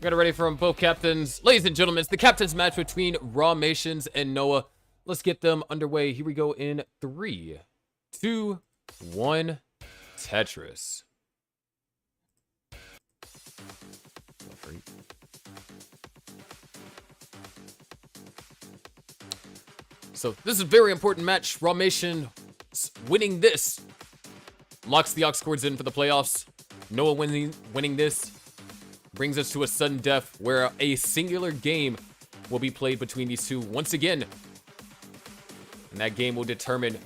Got it ready from both captains. Ladies and gentlemen, it's the captain's match between Rawmations and Noah. Let's get them underway. Here we go in 3, 2, 1. Tetris. So this is a very important match. Rawmation winning this locks the Aux Cords in for the playoffs. Noah winning this brings us to a sudden death where a singular game will be played between these two once again. And that game will determine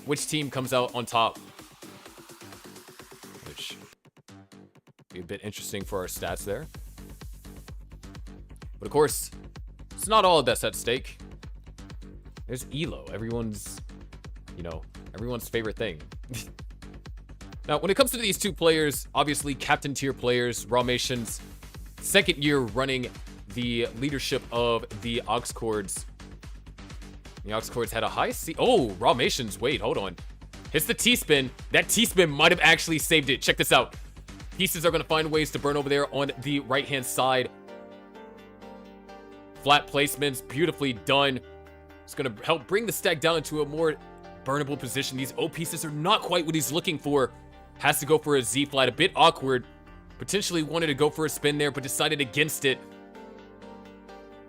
which team comes out on top. Which will be a bit interesting for our stats there. But of course, it's not all that's at stake. There's Elo, everyone's favorite thing. Now, when it comes to these two players, obviously captain tier players, Rawmation's second year running the leadership of the Aux Cords. The Aux Cords had a high C. Oh, Rawmations. Wait, hold on. Hits the T-spin. That T-spin might have actually saved it. Check this out. Pieces are going to find ways to burn over there on the right-hand side. Flat placements, beautifully done. It's going to help bring the stack down into a more burnable position. These O pieces are not quite what he's looking for. Has to go for a Z flat. A bit awkward. Potentially wanted to go for a spin there, but decided against it.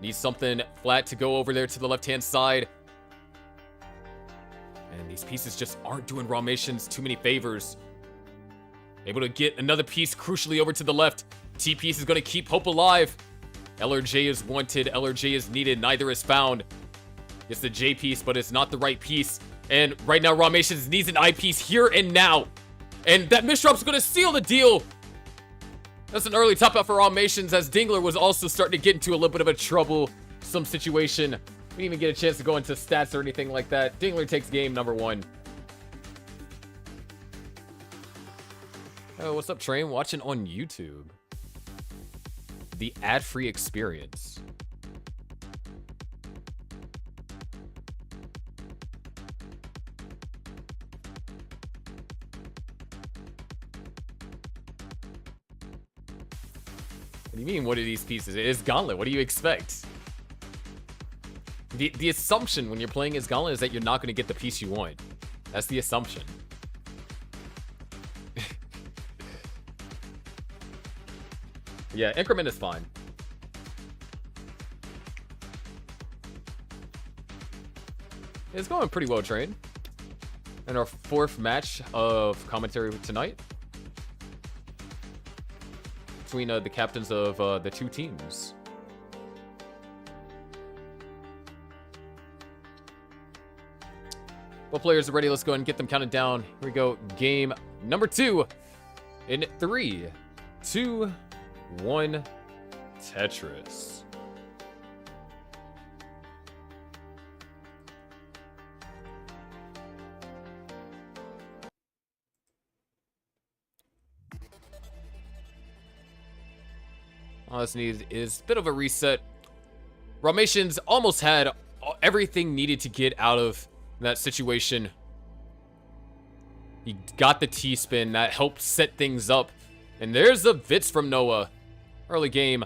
Needs something flat to go over there to the left-hand side. And these pieces just aren't doing Rawmations too many favors. Able to get another piece crucially over to the left. T-piece is going to keep hope alive. LRJ is wanted. LRJ is needed. Neither is found. It's the J piece, but it's not the right piece. And right now, Rawmations needs an I piece here and now. And that misdrop's going to seal the deal. That's an early top out for Rawmations, as Dingler was also starting to get into a little bit of a troublesome situation. We didn't even get a chance to go into stats or anything like that. Dingler takes game number 1. Oh, what's up, Train? Watching on YouTube. The ad-free experience. What do you mean, what are these pieces? It is Gauntlet. What do you expect? The assumption when you're playing as Gauntlet is that you're not going to get the piece you want. That's the assumption. Yeah, increment is fine. It's going pretty well, Train. And our 4th match of commentary tonight. Between the captains of the 2 teams. Both players are ready. Let's go ahead and get them counted down. Here we go. Game number 2 in 3, 2, 1. Tetris. All this needed is a bit of a reset. Rawmations almost had everything needed to get out of that situation. He got the T-spin that helped set things up. And there's the Vitz from Noah. Early game.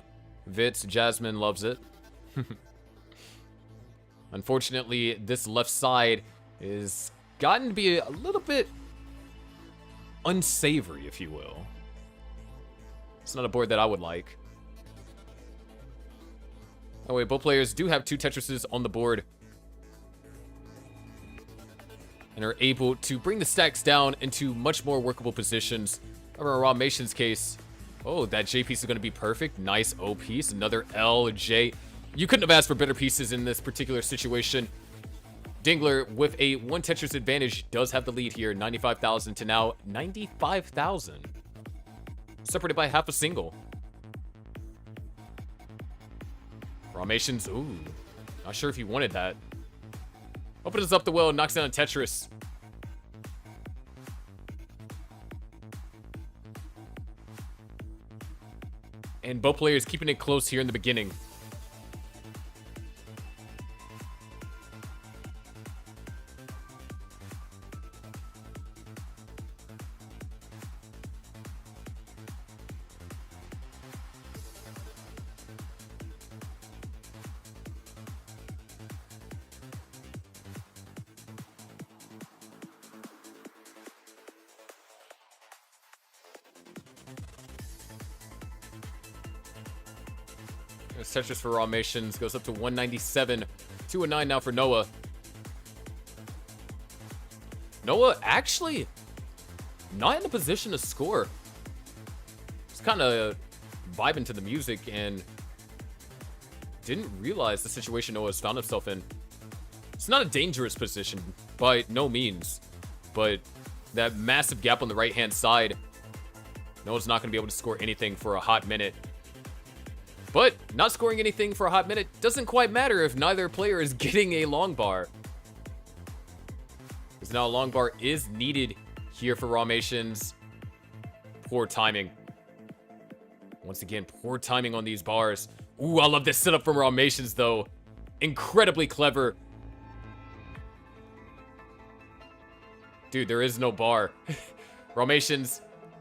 Vitz, Jasmine loves it. Unfortunately, this left side is gotten to be a little bit unsavory, if you will. It's not a board that I would like. Oh wait, both players do have 2 Tetrises on the board. And are able to bring the stacks down into much more workable positions. However, in Rawmations' case, oh, that J piece is going to be perfect. Nice O piece. Another L, J. You couldn't have asked for better pieces in this particular situation. Dingler, with a 1 Tetris advantage, does have the lead here. 95,000 to now 95,000. Separated by half a single. Rawmations, ooh. Not sure if he wanted that. Opens up the well and knocks down a Tetris. And both players keeping it close here in the beginning. Tetris for Rawmations goes up to 197. 2-9 now for Noah. Noah actually not in a position to score. Just kind of vibing to the music and didn't realize the situation Noah's found himself in. It's not a dangerous position by no means, but that massive gap on the right-hand side, Noah's not going to be able to score anything for a hot minute. But not scoring anything for a hot minute doesn't quite matter if neither player is getting a long bar. Because now a long bar is needed here for Rawmations. Poor timing. Once again, poor timing on these bars. Ooh, I love this setup from Rawmations, though. Incredibly clever. Dude, there is no bar. Rawmations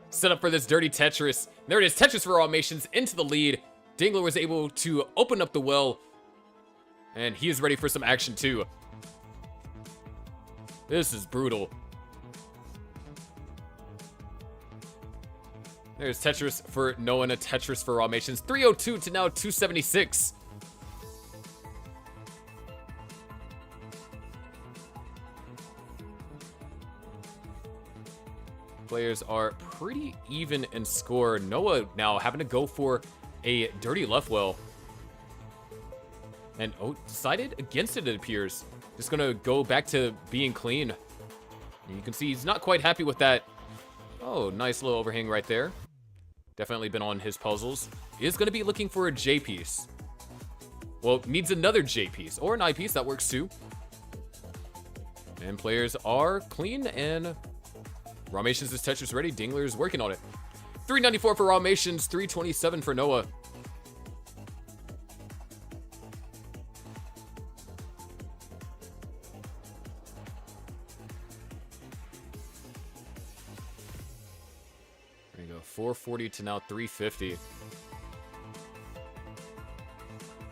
set up for this dirty Tetris. There it is, Tetris for Rawmations into the lead. Dingler was able to open up the well, and he is ready for some action too. This is brutal. There's Tetris for Noah and a Tetris for Ramations. 302 to now 276. Players are pretty even in score. Noah now having to go for a dirty left well. And decided against it, it appears. Just gonna go back to being clean. And you can see he's not quite happy with that. Oh, nice little overhang right there. Definitely been on his puzzles. Is gonna be looking for a J piece. Well, needs another J piece or an I piece, that works too. And players are clean, and Ramations is Tetris ready. Dingler is working on it. 394 for Ramations, 327 for Noah. There you go, 440 to now 350.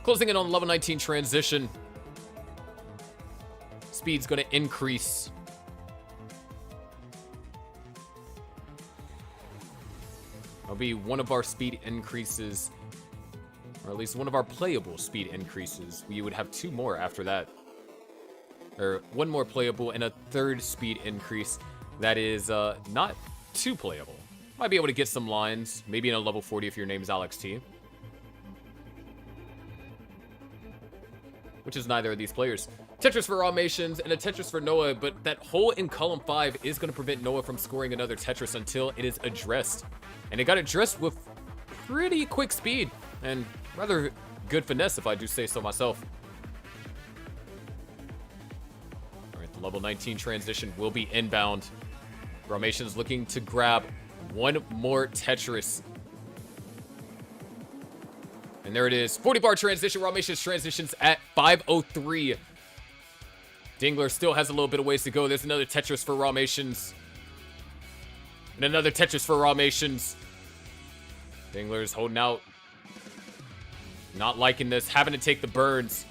Closing in on level 19 transition. Speed's going to increase. That'll be one of our speed increases, or at least one of our playable speed increases. We would have two more after that. Or one more playable and a third speed increase that is not too playable. Might be able to get some lines, maybe in a level 40 if your name is Alex T. Which is neither of these players. Tetris for Ramations and a Tetris for Noah, but that hole in column 5 is going to prevent Noah from scoring another Tetris until it is addressed. And it got addressed with pretty quick speed and rather good finesse, if I do say so myself. All right, the level 19 transition will be inbound. Ramations looking to grab one more Tetris. And there it is. 40-bar transition. Ramations transitions at 5:03. Dingler still has a little bit of ways to go. There's another Tetris for Ramations. And another Tetris for Ramations. Dingler's holding out. Not liking this. Having to take the burns.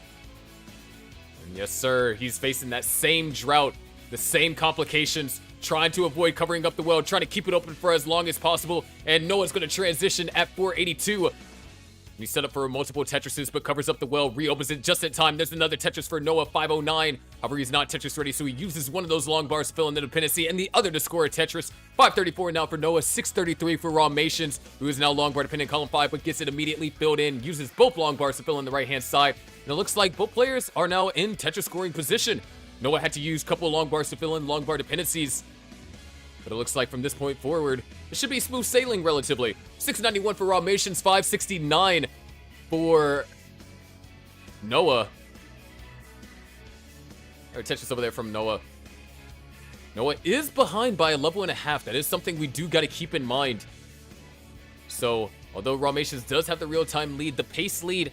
And yes, sir. He's facing that same drought. The same complications. Trying to avoid covering up the well. Trying to keep it open for as long as possible. And Noah's going to transition at 482. He's set up for multiple Tetrises, but covers up the well, reopens it just in time. There's another Tetris for Noah, 509. However, he's not Tetris ready, so he uses one of those long bars to fill in the dependency, and the other to score a Tetris. 534 now for Noah, 633 for Ramations, who is now long bar dependent column 5, but gets it immediately filled in. Uses both long bars to fill in the right-hand side. And it looks like both players are now in Tetris scoring position. Noah had to use a couple of long bars to fill in long bar dependencies. But it looks like from this point forward, it should be smooth sailing relatively. 691 for Ramations, 569 for Noah. Or Tetris over there from Noah. Noah is behind by a level and a half. That is something we do got to keep in mind. So, although Ramations does have the real-time lead, the pace lead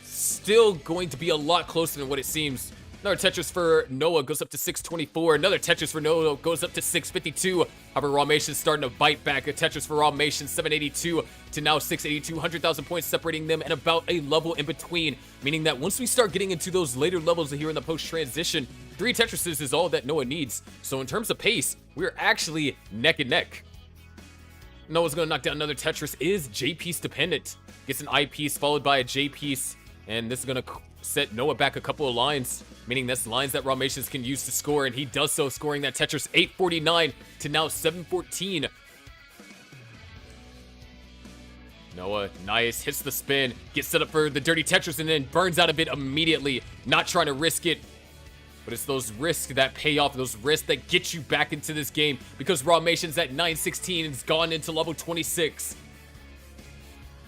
still going to be a lot closer than what it seems. Another Tetris for Noah goes up to 624. Another Tetris for Noah goes up to 652. However, Ramations starting to bite back. A Tetris for Ramations, 782 to now 682. 100,000 points separating them and about a level in between. Meaning that once we start getting into those later levels here in the post-transition, 3 Tetrises is all that Noah needs. So in terms of pace, we're actually neck and neck. Noah's going to knock down another Tetris. Is J-piece dependent. Gets an I-piece followed by a J-piece. And this is going to set Noah back a couple of lines, meaning that's lines that Ramations can use to score, and he does so, scoring that Tetris 849 to now 714. Noah, nice, hits the spin, gets set up for the dirty Tetris, and then burns out of it immediately, not trying to risk it. But it's those risks that pay off, those risks that get you back into this game, because Ramations at 916 has gone into level 26.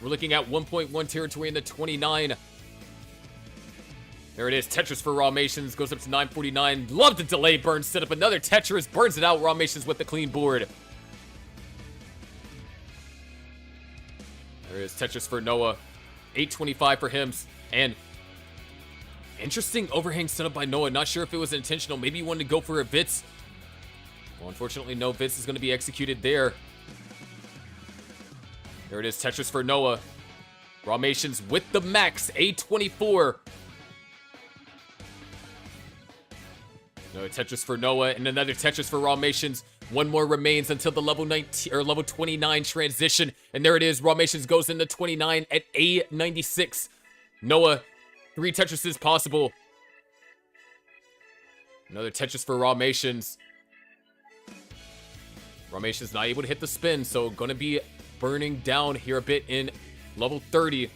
We're looking at 1.1 territory in the 29. There it is, Tetris for Ramations, goes up to 949. Love the delay burn, set up another Tetris, burns it out, Ramations with the clean board. There is Tetris for Noah, 825 for him, and interesting overhang set up by Noah. Not sure if it was intentional, maybe he wanted to go for a Vitz. Well, unfortunately, no Vitz is going to be executed there. There it is, Tetris for Noah. Ramations with the max, 824. No, Another Tetris for Noah and another Tetris for Rawmations. One more remains until the level 19 or level 29 transition. And there it is. Rawmations goes into 29 at A96. Noah, 3 Tetrises possible. Another Tetris for Rawmations. Rawmations not able to hit the spin, so gonna be burning down here a bit in level 30.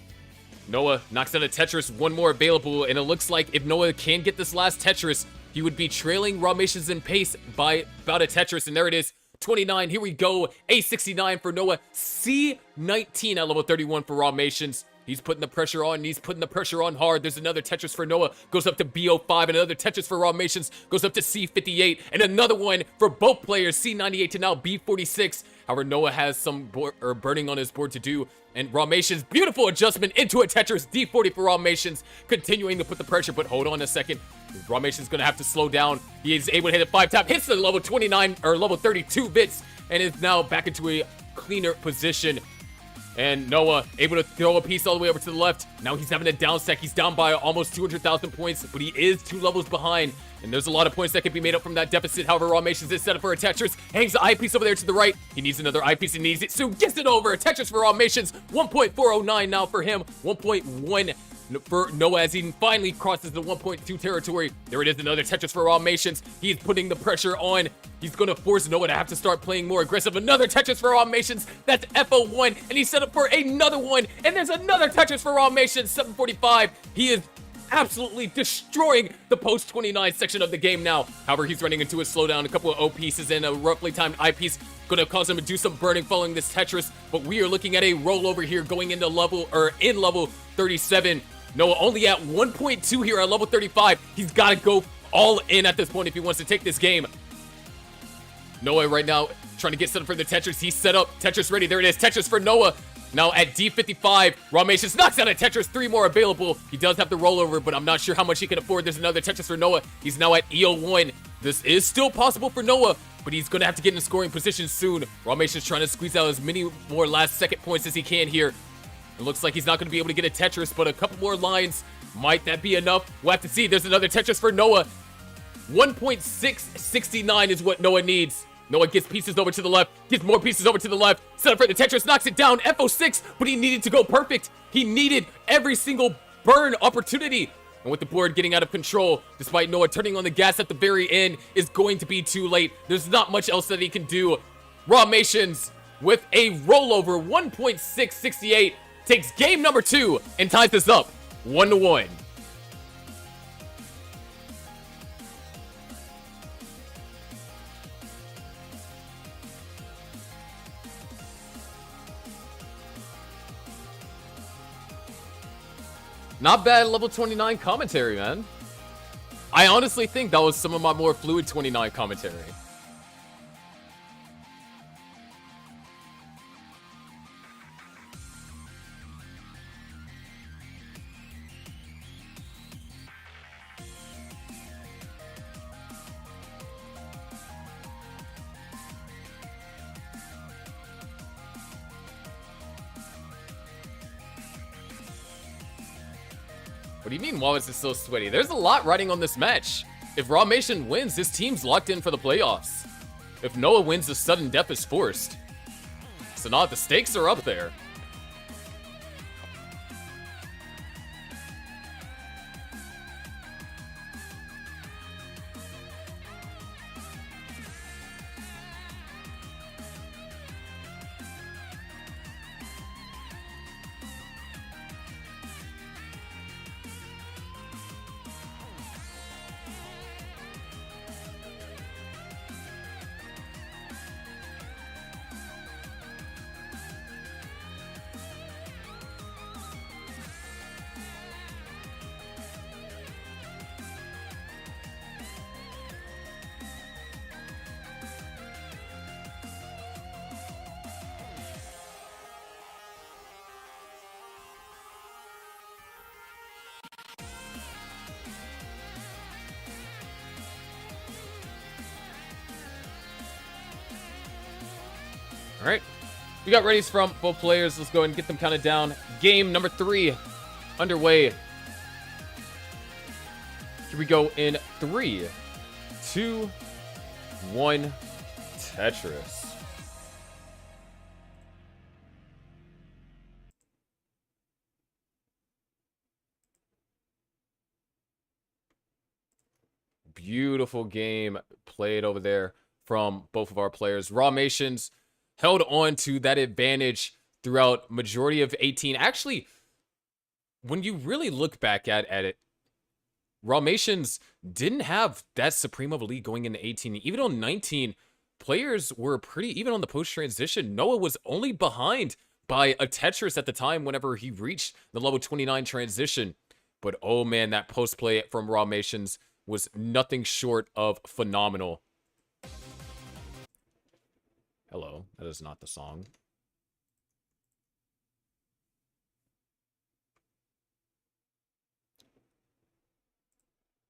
Noah knocks down a Tetris, one more available, and it looks like if Noah can get this last Tetris, he would be trailing Rawmations in pace by about a Tetris, and there it is, 29, here we go, A69 for Noah, C19 at level 31 for Rawmations. He's putting the pressure on, and he's putting the pressure on hard. There's another Tetris for Noah, goes up to B05, and another Tetris for Rawmations, goes up to C58, and another one for both players, C98 to now B46. However, Noah has some burning on his board to do, and Rawmations, beautiful adjustment into a Tetris, D40 for Rawmations, continuing to put the pressure, but hold on a second. Rawmations gonna have to slow down. He is able to hit a 5-tap, hits the level 29, or level 32 bits, and is now back into a cleaner position. And Noah able to throw a piece all the way over to the left. Now he's having a down stack. He's down by almost 200,000 points, but he is 2 levels behind. And there's a lot of points that can be made up from that deficit. However, Rawmations is set up for a Tetris. Hangs the eyepiece over there to the right. He needs another eyepiece and needs it. So gets it over. A Tetris for Rawmations. 1.409 now for him. 1.1 for Noah as he finally crosses the 1.2 territory. There it is, another Tetris for Rawmations. He's putting the pressure on. He's going to force Noah to have to start playing more aggressive. Another Tetris for Rawmations. That's FO1. And he's set up for another one. And there's another Tetris for Rawmations. 745. He is absolutely destroying the post-29 section of the game now. However, he's running into a slowdown. A couple of O pieces and a roughly timed I piece. Going to cause him to do some burning following this Tetris. But we are looking at a rollover here going into level 37. Noah only at 1.2 here at level 35. He's got to go all in at this point if he wants to take this game. Noah right now trying to get set up for the Tetris. He's set up. Tetris ready. There it is. Tetris for Noah. Now at D55, Rawmations knocks out a Tetris. 3 more available. He does have the rollover, but I'm not sure how much he can afford. There's another Tetris for Noah. He's now at E01. This is still possible for Noah, but he's going to have to get in a scoring position soon. Rawmations trying to squeeze out as many more last second points as he can here. It looks like he's not going to be able to get a Tetris, but a couple more lines. Might that be enough? We'll have to see. There's another Tetris for Noah. 1.669 is what Noah needs. Noah gets pieces over to the left, gets more pieces over to the left, set up for the Tetris, knocks it down, FO6, but he needed to go perfect. He needed every single burn opportunity. And with the board getting out of control, despite Noah turning on the gas at the very end, is going to be too late. There's not much else that he can do. Rawmations with a rollover, 1.668, takes game number 2 and ties this up 1-1. Not bad level 29 commentary, man. I honestly think that was some of my more fluid 29 commentary. What do you mean, why was it so sweaty? There's a lot riding on this match. If Rawmation wins, his team's locked in for the playoffs. If Noah wins, the sudden death is forced. So now the stakes are up there. All right, we got readies from both players. Let's go ahead and get them counted down. Game number 3 underway. Here we go in 3, 2, 1, Tetris. Beautiful game played over there from both of our players. Rawmations held on to that advantage throughout majority of 18. Actually, when you really look back at it, Rawmations didn't have that supreme of a lead going into 18. Even on 19, players were pretty even on the post-transition. Noah was only behind by a Tetris at the time whenever he reached the level 29 transition. But oh man, that post-play from Rawmations was nothing short of phenomenal. Hello, that is not the song.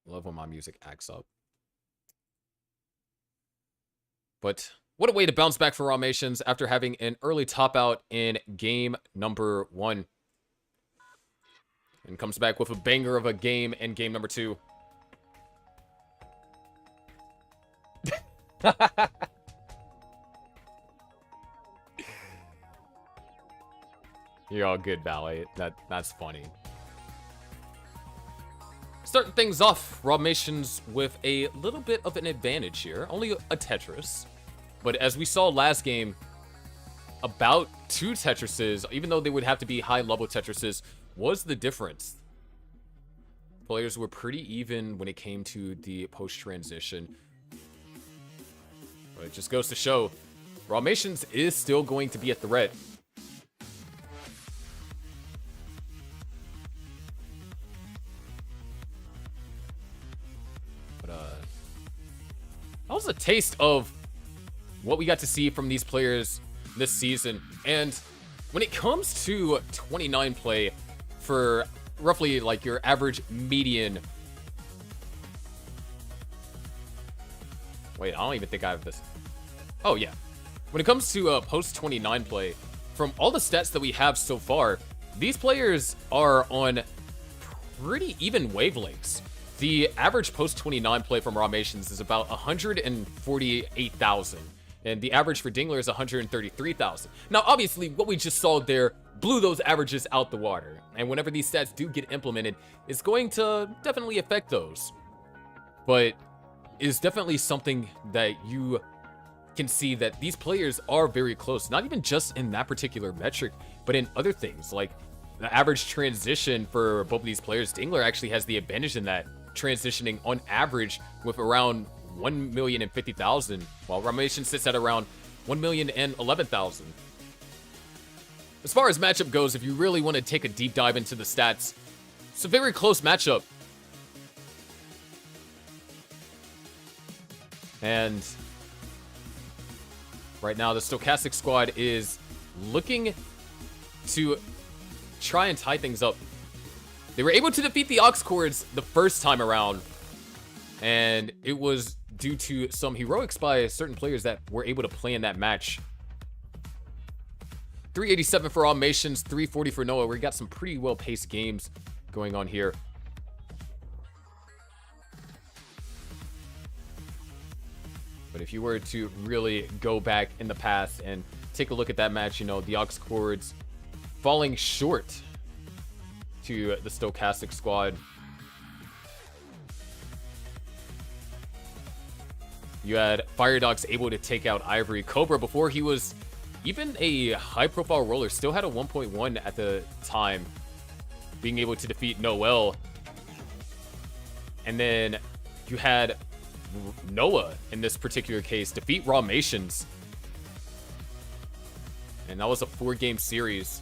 Love when my music acts up. But what a way to bounce back for Rawmations after having an early top out in game number 1. And comes back with a banger of a game in game number 2. You're all good, Ballet. That's funny. Starting things off, Rawmations with a little bit of an advantage here. Only a Tetris. But as we saw last game, about 2 Tetrises, even though they would have to be high-level Tetrises, was the difference. Players were pretty even when it came to the post-transition. But it just goes to show, Rawmations is still going to be a threat. That was a taste of what we got to see from these players this season. And when it comes to 29 play for roughly like your average median. Wait, I don't even think I have this. Oh, yeah. When it comes to post 29 play, from all the stats that we have so far, these players are on pretty even wavelengths. The average post-29 play from Rawmations is about 148,000, and the average for Dingler is 133,000. Now, obviously, what we just saw there blew those averages out the water, and whenever these stats do get implemented, it's going to definitely affect those. But it's definitely something that you can see that these players are very close, not even just in that particular metric, but in other things, like the average transition for both of these players. Dingler actually has the advantage in that, transitioning on average with around 1,050,000, while Rawmations sits at around 1,011,000. As far as matchup goes, if you really want to take a deep dive into the stats, it's a very close matchup. And right now, the Stochastic Squad is looking to try and tie things up. They were able to defeat the Aux Cords the first time around, and it was due to some heroics by certain players that were able to play in that match. 387 for Rawmations, 340 for Noah. We got some pretty well-paced games going on here. But if you were to really go back in the past and take a look at that match, you know, the Aux Cords falling short to the Stochastic Squad. You had Fire Dogs able to take out Ivory. Cobra, before he was even a high-profile roller, still had a 1.1 at the time, being able to defeat Noel. And then you had Noah, in this particular case, defeat Rawmations. And that was a 4-game series.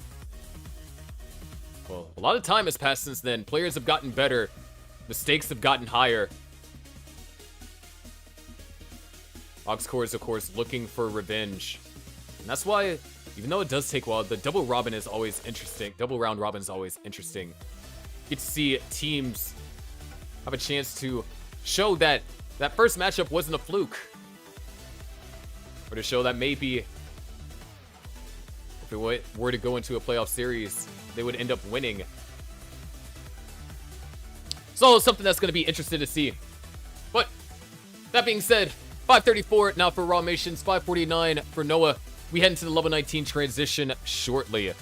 Well, a lot of time has passed since then. Players have gotten better. The stakes have gotten higher. Aux Cords, of course, looking for revenge. And that's why, even though it does take a while, the double robin is always interesting. Double round robin is always interesting. You get to see teams have a chance to show that that first matchup wasn't a fluke. Or to show that maybe if it were to go into a playoff series, they would end up winning. So something that's going to be interesting to see. But That being said, 534 now for Rawmations, 549 for Noah. We head into the level 19 transition shortly.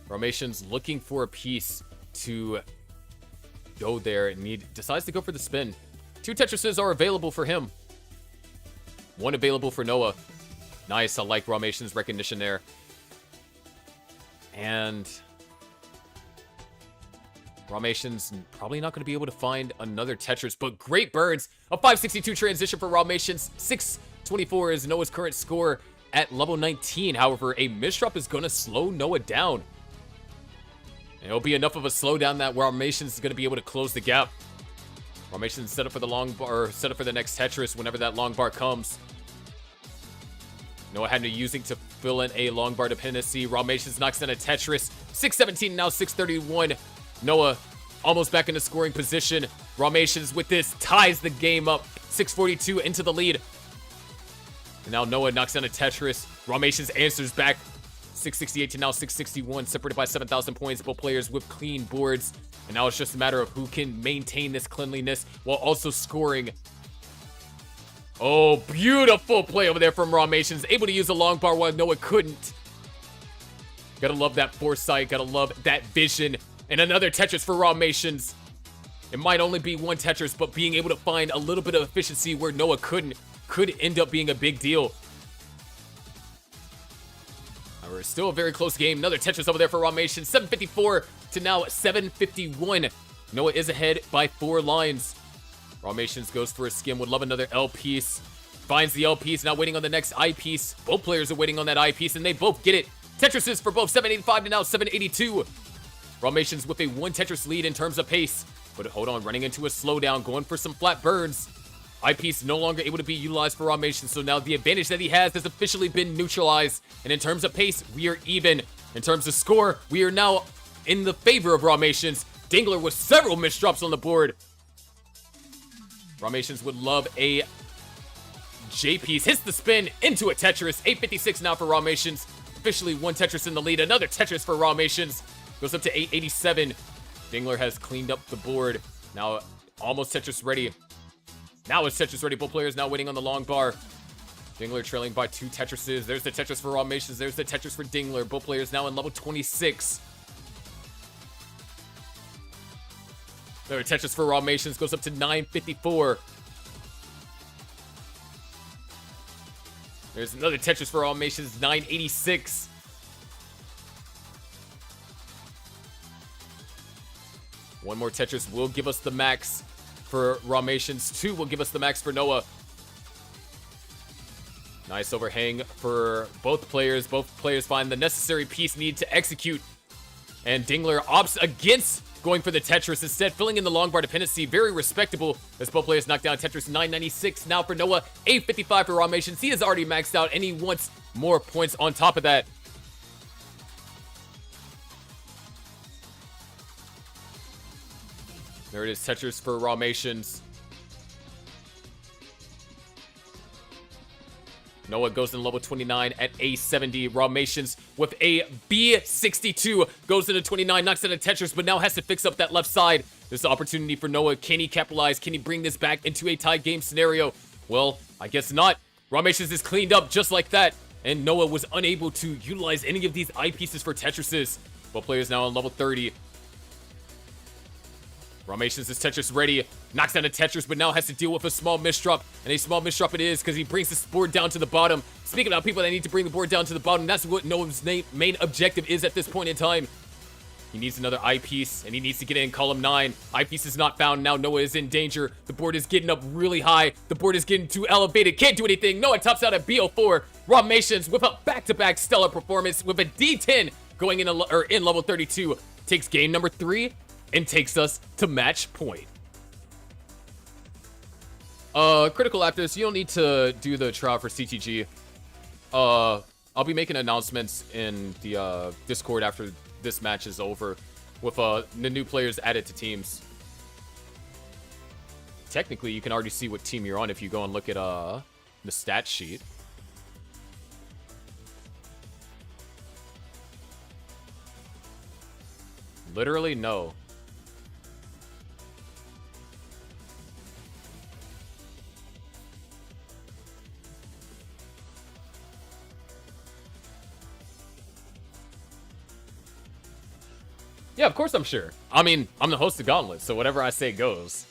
Rawmations looking for a piece to go there and decides to go for the spin. 2 Tetrises are available for him. 1 available for Noah. Nice, I like Rawmations' recognition there. And Rawmations probably not going to be able to find another Tetris, but great burns. A 562 transition for Rawmations. 624 is Noah's current score at level 19. However, a misdrop is going to slow Noah down. And it'll be enough of a slowdown that Rawmations is going to be able to close the gap. Rawmations set up for the long bar, or set up for the next Tetris whenever that long bar comes. Noah had to using to fill in a long bar dependency. Rawmations knocks down a Tetris. 617, now 631. Noah almost back into scoring position. Rawmations with this ties the game up. 642 into the lead. And now Noah knocks down a Tetris. Rawmations answers back. 668 to now 661, separated by 7,000 points. Both players with clean boards. And now it's just a matter of who can maintain this cleanliness while also scoring. Oh, beautiful play over there from Rawmations. Able to use a long bar while Noah couldn't. Gotta love that foresight. Gotta love that vision. And another Tetris for Rawmations. It might only be 1 Tetris, but being able to find a little bit of efficiency where Noah couldn't could end up being a big deal. However, still a very close game. Another Tetris over there for Rawmations. 754 to now 751. Noah is ahead by 4 lines. Rawmations goes for a skim. Would love another L piece. Finds the L piece. Now waiting on the next I piece. Both players are waiting on that I piece, and they both get it. Tetrises for both 785 to now 782. Rawmations with a 1 Tetris lead in terms of pace. But hold on, running into a slowdown, going for some flat burns. Eyepiece no longer able to be utilized for Rawmations, so now the advantage that he has officially been neutralized. And in terms of pace, we are even. In terms of score, we are now in the favor of Rawmations. Dingler with several misdrops on the board. Rawmations would love a J-piece. Hits the spin into a Tetris. 856 now for Rawmations. Officially 1 Tetris in the lead. Another Tetris for Rawmations. Goes up to 887. Dingler has cleaned up the board. Now almost Tetris ready. Now it's Tetris ready. Both players now waiting on the long bar. Dingler trailing by 2 Tetrises. There's the Tetris for Rawmations. There's the Tetris for Dingler. Both players now in level 26. Another Tetris for Rawmations goes up to 954. There's another Tetris for Rawmations, 986. One more Tetris will give us the max for Rawmations. 2 will give us the max for Noah. Nice overhang for both players. Both players find the necessary piece needed to execute. And Dingler opts against going for the Tetris, instead filling in the long bar dependency. Very respectable as both players knock down Tetris. 996 now for Noah. 855 for Rawmations. He has already maxed out and he wants more points on top of that. There it is, Tetris for Rawmations. Noah goes in level 29 at A70. Rawmations with a B62 goes into 29, knocks out a Tetris, but now has to fix up that left side. This opportunity for Noah. Can he capitalize? Can he bring this back into a tie game scenario? Well, I guess not. Rawmations is cleaned up just like that, and Noah was unable to utilize any of these eyepieces for Tetrises. Both players now on level 30. Rawmations is Tetris ready, knocks down a Tetris, but now has to deal with a small misdrop, and a small misdrop it is because he brings this board down to the bottom. Speaking about people that need to bring the board down to the bottom, that's what Noah's main objective is at this point in time. He needs another eyepiece, and he needs to get in column 9. Eyepiece is not found. Now Noah is in danger. The board is getting up really high. The board is getting too elevated. Can't do anything. Noah tops out at BO4. Rawmations with a back-to-back stellar performance with a D10 going in level 32. Takes game number 3 and takes us to match point. Critical after this, you don't need to do the trial for CTG. I'll be making announcements in the Discord after this match is over with the new players added to teams. Technically, you can already see what team you're on if you go and look at the stat sheet. Literally, no. Yeah, of course I'm sure. I mean, I'm the host of Gauntlet, so whatever I say goes.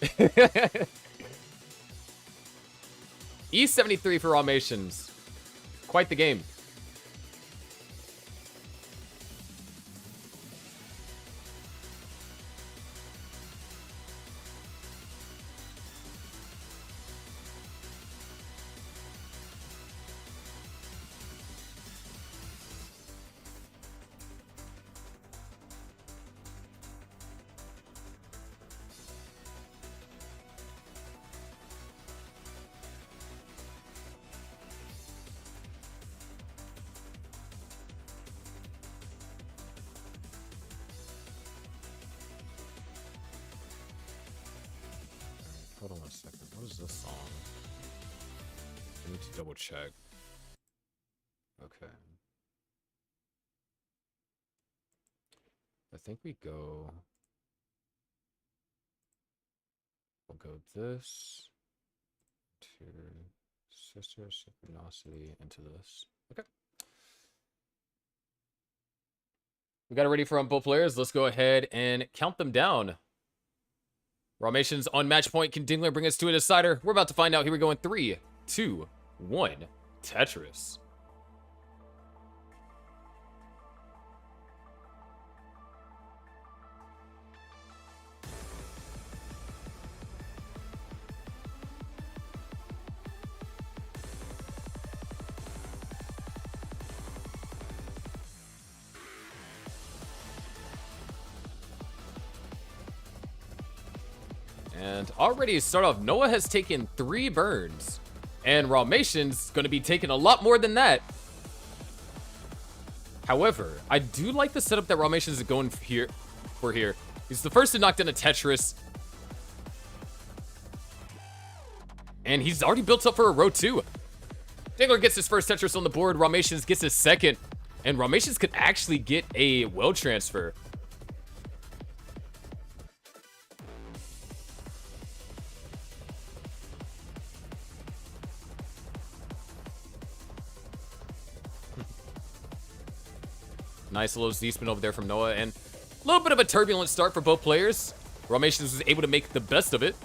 E73 for Ramations. Quite the game. Hold on 1 second. What is this song? I need to double check. Okay. I think we go... We'll go this to Sister Synchronicity into this. Okay. We got it ready for both players. Let's go ahead and count them down. Ramations on match point. Can Dingler bring us to a decider? We're about to find out. Here we go in 3, 2, 1. Tetris. And already start off, Noah has taken 3 burns. And Ramation's going to be taking a lot more than that. However, I do like the setup that Ramations is going for here. He's the first to knock down a Tetris. And he's already built up for a row 2. Dingler gets his first Tetris on the board. Ramations gets his second. And Ramations could actually get a well transfer. Nice little Z-spin over there from Noah, and a little bit of a turbulent start for both players. Ramations was able to make the best of it.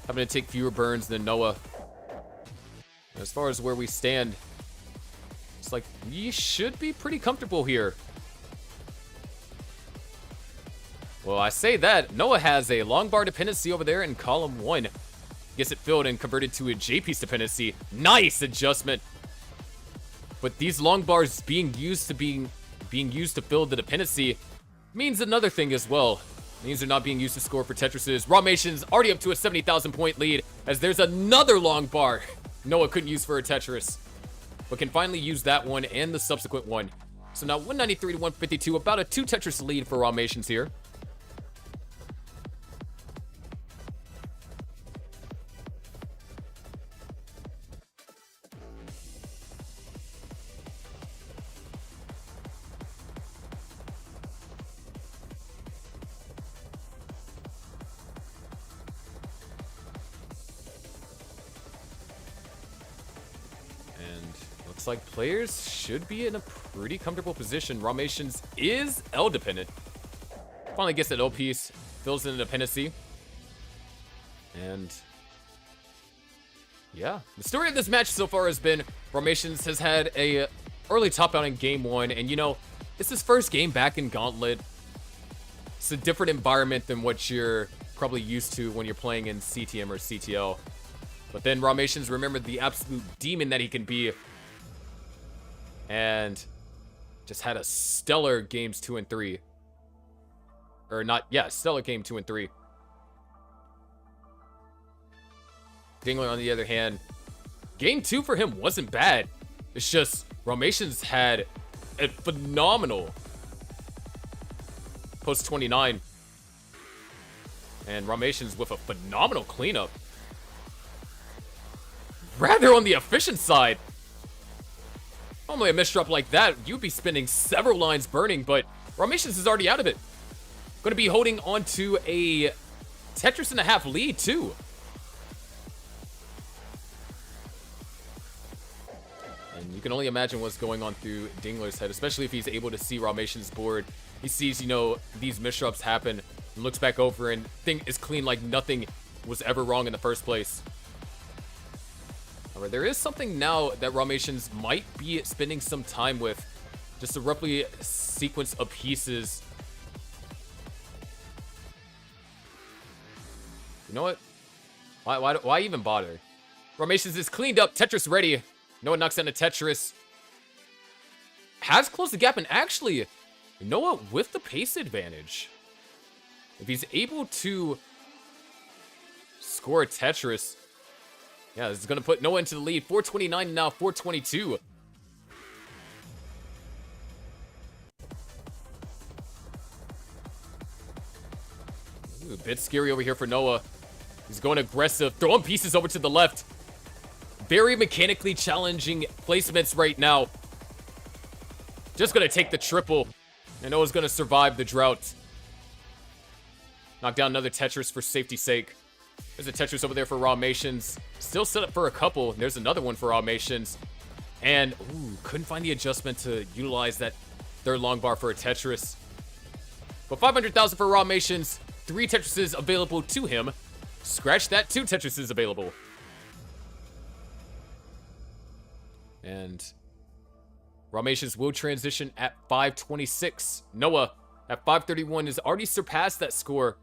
Having to take fewer burns than Noah. As far as where we stand, it's like we should be pretty comfortable here. Well, I say that. Noah has a long bar dependency over there in column 1. Gets it filled and converted to a J-piece dependency. Nice adjustment. But these long bars being used to fill the dependency means another thing as well. It means they're not being used to score for Tetrises. Ramations already up to a 70,000 point lead as there's another long bar Noah couldn't use for a Tetris, but can finally use that one and the subsequent one. So now 193 to 152, about a 2 Tetris lead for Ramations here. Looks like players should be in a pretty comfortable position. Ramations is L dependent. Finally gets that L piece, fills in the dependency. And yeah, the story of this match so far has been Ramations has had a early top out in game 1, and you know, it's his first game back in Gauntlet. It's a different environment than what you're probably used to when you're playing in CTM or CTL. But then Ramations remembered the absolute demon that he can be, and just had a stellar games 2 and 3. Or not, yeah, stellar game 2 and 3. Dingler, on the other hand, game 2 for him wasn't bad. It's just Ramations had a phenomenal post 29. And Ramations with a phenomenal cleanup. Rather on the efficient side. Normally a misdrop like that, you'd be spending several lines burning, but Ramations is already out of it. Going to be holding on to a Tetris and a half lead, too. And you can only imagine what's going on through Dingler's head, especially if he's able to see Ramation's board. He sees, you know, these misdrops happen, and looks back over and thing is clean like nothing was ever wrong in the first place. However, there is something now that Ramations might be spending some time with. Just a roughly sequence of pieces. You know what? Why even bother? Ramations is cleaned up. Tetris ready. Noah knocks down a Tetris. Has closed the gap, and actually, Noah with the pace advantage. If he's able to score a Tetris, yeah, this is going to put Noah into the lead. 429 now, 422. Ooh, a bit scary over here for Noah. He's going aggressive, throwing pieces over to the left. Very mechanically challenging placements right now. Just going to take the triple. And Noah's going to survive the drought. Knock down another Tetris for safety's sake. There's a Tetris over there for Ramations. Still set up for a couple. There's another one for Ramations. And, ooh, couldn't find the adjustment to utilize that third long bar for a Tetris. But 500,000 for Ramations. 3 Tetrises available to him. Scratch that, 2 Tetrises available. And Ramations will transition at 526. Noah at 531 has already surpassed that score.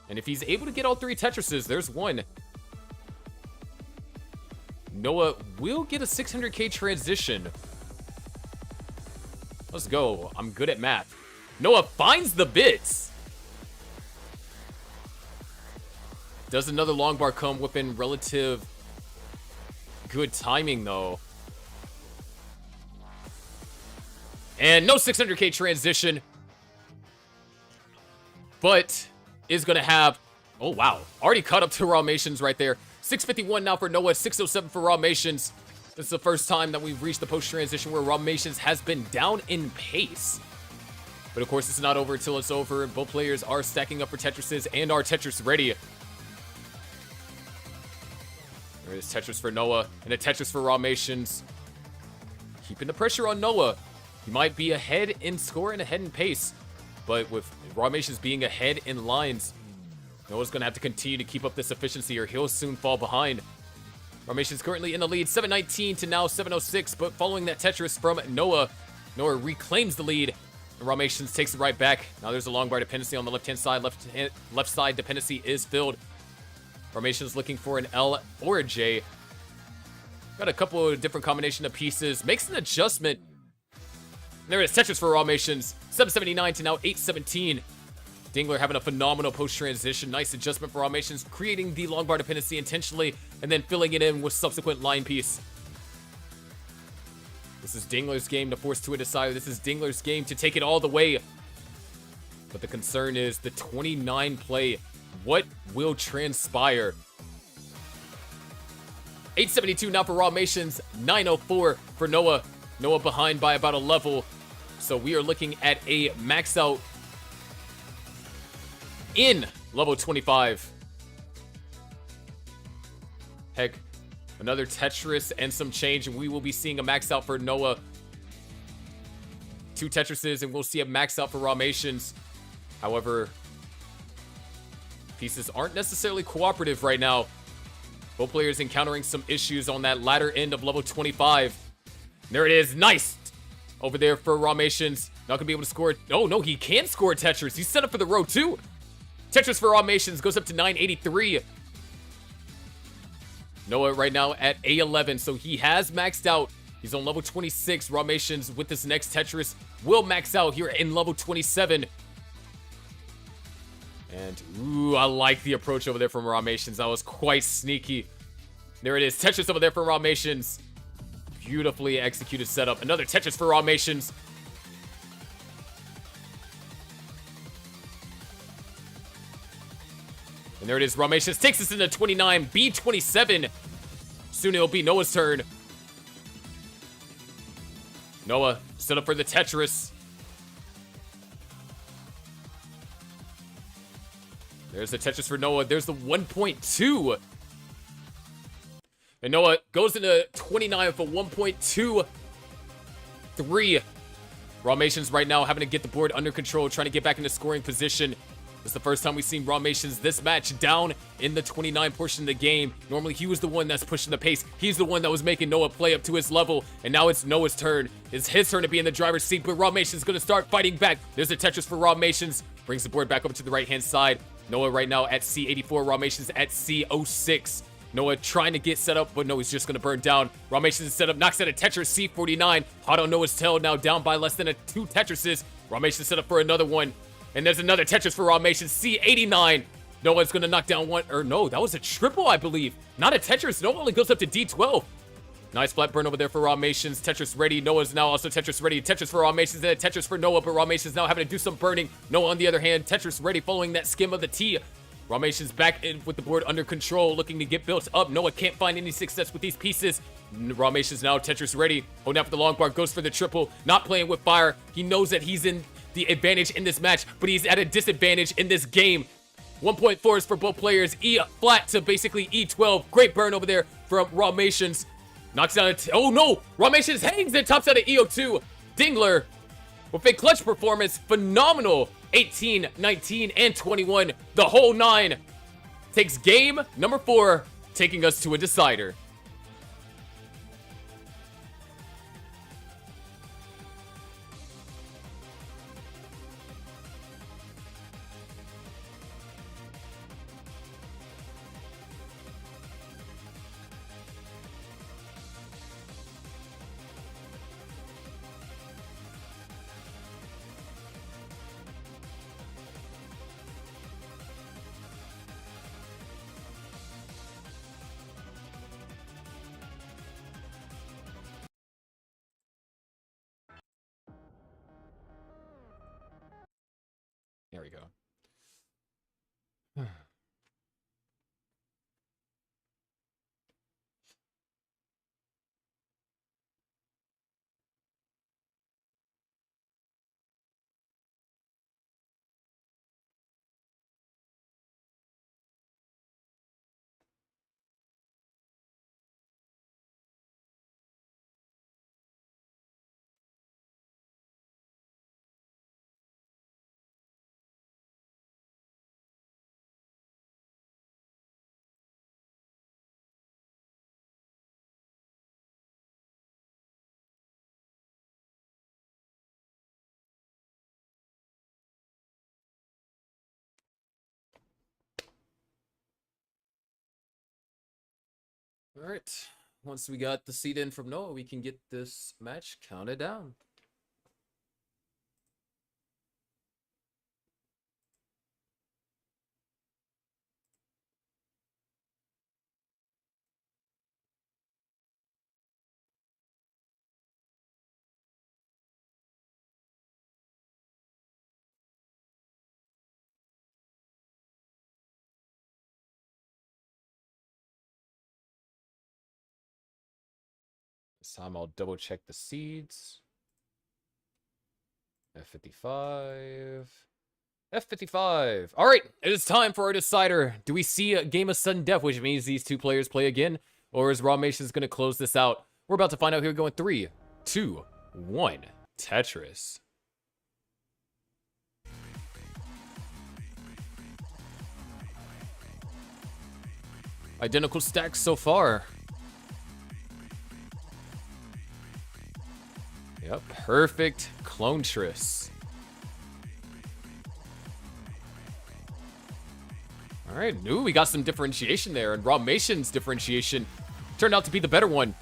And if he's able to get all 3 Tetrises, there's one. Noah will get a 600k transition. Let's go. I'm good at math. Noah finds the bits. Does another long bar come within relative good timing, though? And no 600k transition. But is going to have... Oh, wow. Already caught up to Ramations right there. 651 now for Noah. 607 for Ramations. This is the first time that we've reached the post-transition where Ramations has been down in pace. But, of course, it's not over until it's over. Both players are stacking up for Tetrises and are Tetris ready. There is Tetris for Noah and a Tetris for Ramations. Keeping the pressure on Noah. He might be ahead in score and ahead in pace. But with Ramations being ahead in lines, Noah's going to have to continue to keep up this efficiency or he'll soon fall behind. Ramations currently in the lead, 719 to now 706. But following that Tetris from Noah, Noah reclaims the lead. And Ramations takes it right back. Now there's a long bar dependency on the left-hand side. Left side dependency is filled. Ramations looking for an L or a J. Got a couple of different combination of pieces. Makes an adjustment. There it is, Tetris for Ramations. 779 to now 817. Dingler having a phenomenal post-transition. Nice adjustment for Ramations, creating the long bar dependency intentionally, and then filling it in with subsequent line piece. This is Dingler's game to force to a decider. This is Dingler's game to take it all the way. But the concern is the 29 play. What will transpire? 872 now for Ramations. 904 for Noah. Noah behind by about a level. So we are looking at a max out in level 25. Heck, another Tetris and some change, and we will be seeing a max out for Noah. 2 Tetrises, and we'll see a max out for Ramations. However, pieces aren't necessarily cooperative right now. Both players encountering some issues on that latter end of level 25. There it is. Nice. Over there for Ramations. Not going to be able to score. Oh, no, he can score Tetris. He's set up for the row, too. Tetris for Ramations goes up to 983. Noah right now at A11, so he has maxed out. He's on level 26. Ramations with this next Tetris will max out here in level 27. And, ooh, I like the approach over there from Ramations. That was quite sneaky. There it is. Tetris over there for Ramations. Beautifully executed setup. Another Tetris for Ramations. And there it is. Ramations takes us into 29. B27. Soon it'll be Noah's turn. Noah set up for the Tetris. There's the Tetris for Noah. There's the 1.2. And Noah goes into 29 for 1.23. Rawmations right now having to get the board under control, trying to get back into scoring position. This is the first time we've seen Rawmations this match down in the 29 portion of the game. Normally, he was the one that's pushing the pace. He's the one that was making Noah play up to his level. And now it's Noah's turn. It's his turn to be in the driver's seat, but Rawmations going to start fighting back. There's a Tetris for Rawmations. Brings the board back up to the right-hand side. Noah right now at C84. Rawmations at C06. Noah trying to get set up, but no, he's just going to burn down. Rawmations is set up, knocks out a Tetris, C49. Hot on Noah's tail, now down by less than 2 Tetrises. Rawmations set up for another one. And there's another Tetris for Rawmations, C89. Noah's going to knock down one, or no, that was a triple, I believe. Not a Tetris. Noah only goes up to D12. Nice flat burn over there for Rawmations. Tetris ready. Noah's now also Tetris ready. Tetris for Rawmations and a Tetris for Noah, but Rawmations now having to do some burning. Noah, on the other hand, Tetris ready following that skim of the T. Rawmations back in with the board under control, looking to get built up. Noah can't find any success with these pieces. Rawmations now Tetris ready. Holding out for the long bar, goes for the triple. Not playing with fire. He knows that he's in the advantage in this match, but he's at a disadvantage in this game. 1.4 is for both players. E flat to basically E12. Great burn over there from Rawmations. Knocks down oh no! Rawmations hangs and tops out at EO2. Dingler with a clutch performance. Phenomenal. 18, 19, and 21. The whole 9. Takes game number 4, taking us to a decider. There we go. All right. Once we got the seed in from Noah, we can get this match counted down. This time I'll double check the seeds. F55. F55. All right, it is time for our decider. Do we see a game of sudden death, which means these two players play again? Or is Rawmations going to close this out? We're about to find out here. Going 3, 2, 1. Tetris. Identical stacks so far. Yep, perfect Clone-tris. All right, we got some differentiation there, and Rawmations' differentiation turned out to be the better one.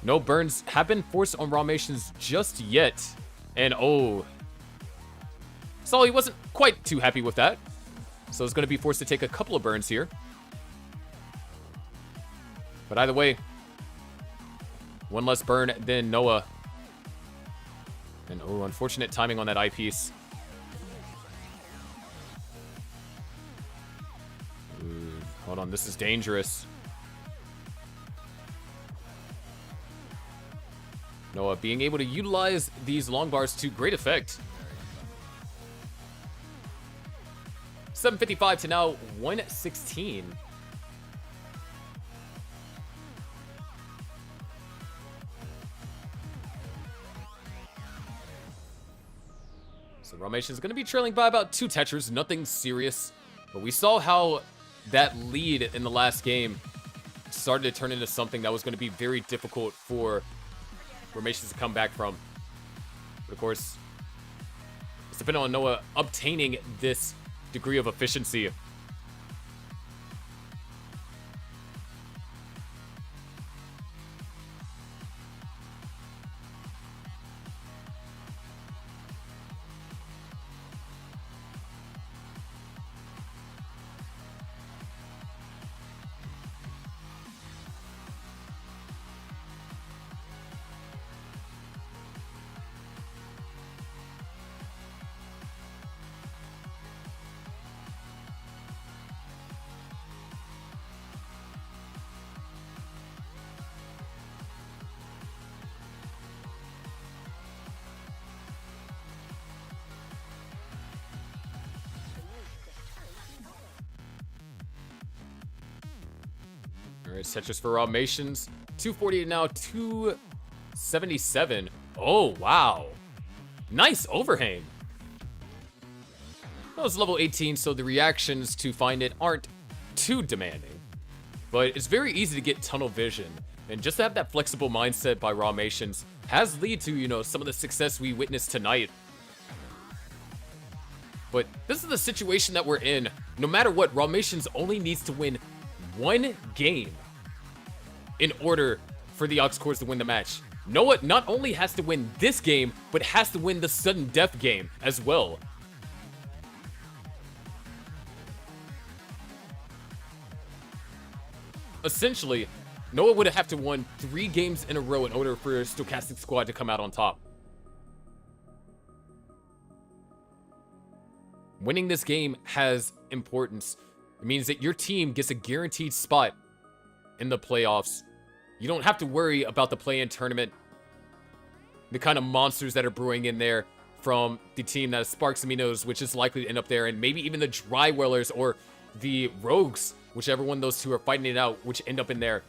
No burns have been forced on Rawmations just yet, and oh, Sully wasn't quite too happy with that, so he's going to be forced to take a couple of burns here. But either way, one less burn than Noah. And oh, unfortunate timing on that eyepiece. Hold on, this is dangerous. Noah being able to utilize these long bars to great effect. 755 to now 116. Ramation is going to be trailing by about 2 Tetris, nothing serious. But we saw how that lead in the last game started to turn into something that was going to be very difficult for Ramation to come back from. But of course, it's depending on Noah obtaining this degree of efficiency. Alright, Tetris for Ramations. 248 now, 277. Oh, wow. Nice overhang. That was level 18, so the reactions to find it aren't too demanding. But it's very easy to get tunnel vision. And just to have that flexible mindset by Ramations has led to, you know, some of the success we witnessed tonight. But this is the situation that we're in. No matter what, Ramations only needs to win 1 game in order for the Aux Cords to win the match. Noah not only has to win this game, but has to win the sudden death game as well. Essentially, Noah would have to win 3 games in a row in order for Stochastic Squad to come out on top. Winning this game has importance. It means that your team gets a guaranteed spot in the playoffs. You don't have to worry about the play-in tournament, the kind of monsters that are brewing in there from the team that has Sparks Aminos, which is likely to end up there, and maybe even the Dry Wellers or the Rogues, whichever one those two are fighting it out, which end up in there.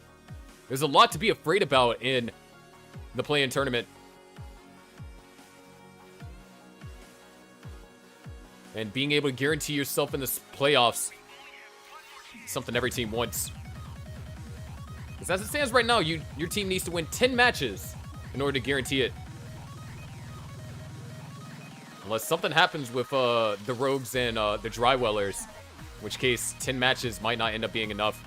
There's a lot to be afraid about in the play-in tournament. And being able to guarantee yourself in the playoffs, something every team wants. Because as it stands right now, your team needs to win 10 matches in order to guarantee it. Unless something happens with the Rogues and the Dry Wellers, in which case 10 matches might not end up being enough.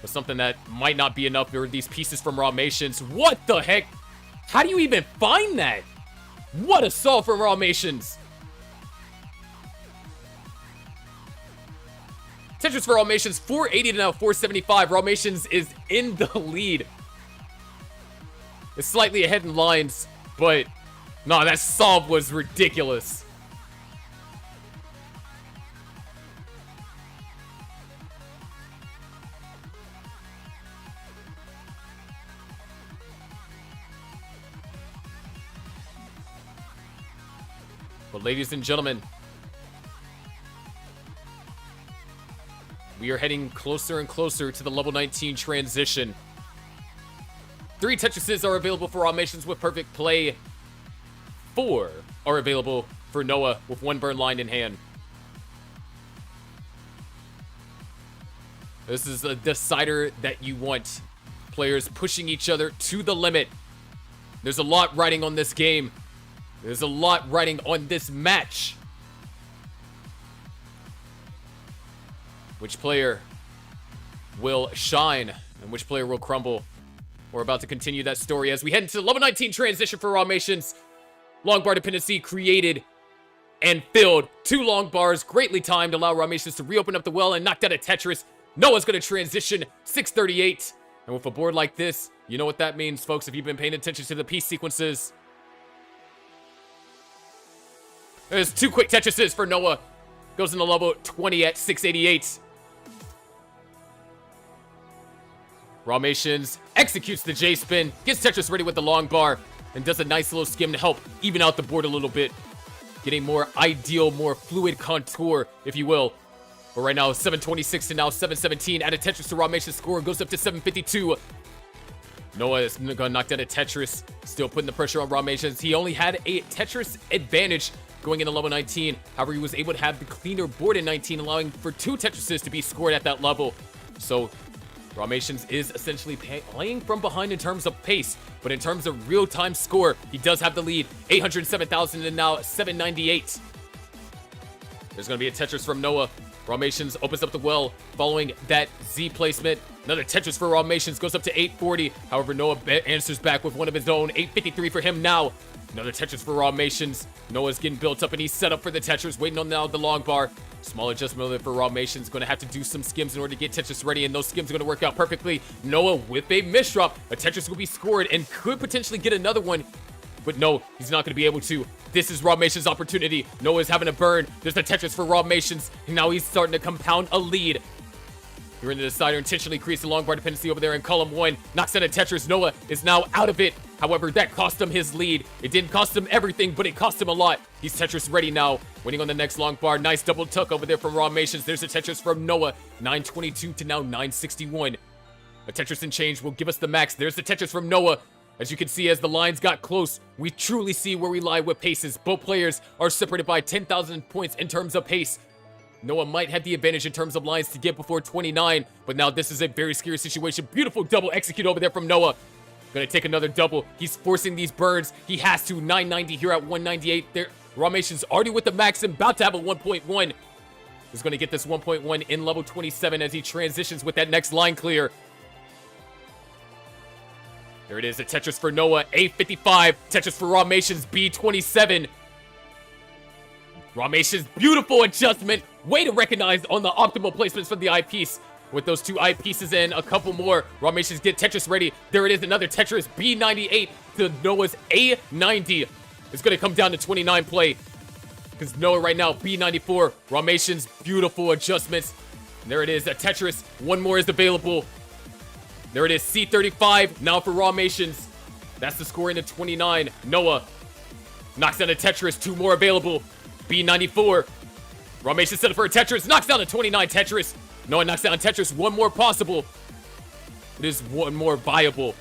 But something that might not be enough are these pieces from Ramations. What the heck? How do you even find that? What assault from Ramations! Tetris for Ramations, 480 to now 475. Ramations is in the lead. It's slightly ahead in lines, but no, that solve was ridiculous. But ladies and gentlemen, we are heading closer and closer to the level 19 transition. 3 Tetrises are available for Ramations with perfect play. 4 are available for Noah with 1 burn line in hand. This is a decider that you want. Players pushing each other to the limit. There's a lot riding on this game. There's a lot riding on this match. Which player will shine and which player will crumble? We're about to continue that story as we head into the level 19 transition for Ramations. Long bar dependency created and filled. 2 long bars, greatly timed, allow Ramations to reopen up the well and knock down a Tetris. Noah's going to transition 638. And with a board like this, you know what that means, folks, if you've been paying attention to the piece sequences. There's 2 quick Tetrises for Noah. Goes into level 20 at 688. Ramations executes the J-spin, gets Tetris ready with the long bar, and does a nice little skim to help even out the board a little bit. Getting more ideal, more fluid contour, if you will. But right now, 726 to now 717. Add a Tetris to Ramations' score, goes up to 752. Noah is going to knock down a Tetris, still putting the pressure on Ramations. He only had a Tetris advantage going into level 19. However, he was able to have the cleaner board in 19, allowing for 2 Tetrises to be scored at that level. So Ramations is essentially playing from behind in terms of pace, but in terms of real-time score, he does have the lead. 807,000 and now 798. There's going to be a Tetris from Noah. Ramations opens up the well following that Z placement. Another Tetris for Ramations goes up to 840. However, Noah answers back with one of his own. 853 for him now. Another Tetris for Ramations. Noah's getting built up and he's set up for the Tetris, waiting on now the long bar. Small adjustment for Ramations. Going to have to do some skims in order to get Tetris ready, and those skims are going to work out perfectly. Noah with a miss drop. A Tetris will be scored and could potentially get another one. But no, he's not going to be able to. This is Ramations' opportunity. Noah's having a burn. There's a Tetris for Ramations, and now he's starting to compound a lead. Here in the decider, intentionally creates the long bar dependency over there in column 1. Knocks out a Tetris. Noah is now out of it. However, that cost him his lead. It didn't cost him everything, but it cost him a lot. He's Tetris ready now. Waiting on the next long bar. Nice double tuck over there from Ramations. There's a Tetris from Noah. 922 to now 961. A Tetris and change will give us the max. There's the Tetris from Noah. As you can see, as the lines got close, we truly see where we lie with paces. Both players are separated by 10,000 points in terms of pace. Noah might have the advantage in terms of lines to get before 29, but now this is a very scary situation. Beautiful double execute over there from Noah. Gonna take another double. He's forcing these burns. He has to. 990 here at 198. There, Ramations already with the max and about to have a 1.1. He's gonna get this 1.1 in level 27 as he transitions with that next line clear. There it is, a Tetris for Noah, A55. Tetris for Ramations, B27. Ramations, beautiful adjustment. Way to recognize on the optimal placements for the eyepiece. With those 2 eyepieces and a couple more, Ramations get Tetris ready. There it is, another Tetris, B98 to Noah's A90. It's going to come down to 29 play. Because Noah right now, B94. Ramations, beautiful adjustments. And there it is, a Tetris. One more is available. There it is, C35, now for Ramations. That's the score into 29. Noah knocks down a Tetris, 2 more available. B94. Ramations set up for a Tetris, knocks down a 29 Tetris. Noah knocks down Tetris, 1 more possible. It is 1 more viable.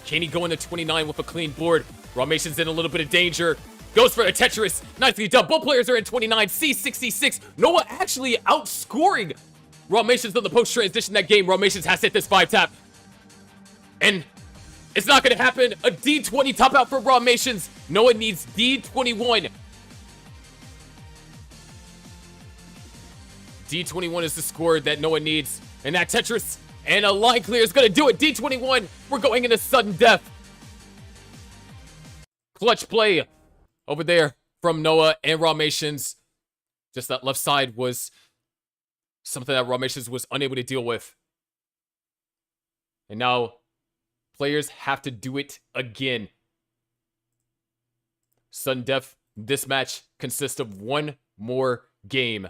Can he go into 29 with a clean board? Ramations in a little bit of danger. Goes for a Tetris, nicely done. Both players are in 29, C66. Noah actually outscoring Ramations on the post-transition that game. Ramations has hit this 5-tap. And it's not going to happen. A D20 top out for Ramations. Noah needs D21. D21 is the score that Noah needs. And that Tetris and a line clear is going to do it. D21. We're going into sudden death. Clutch play over there from Noah and Ramations. Just that left side was something that Ramations was unable to deal with. And now players have to do it again. Sudden death. This match consists of 1 more game.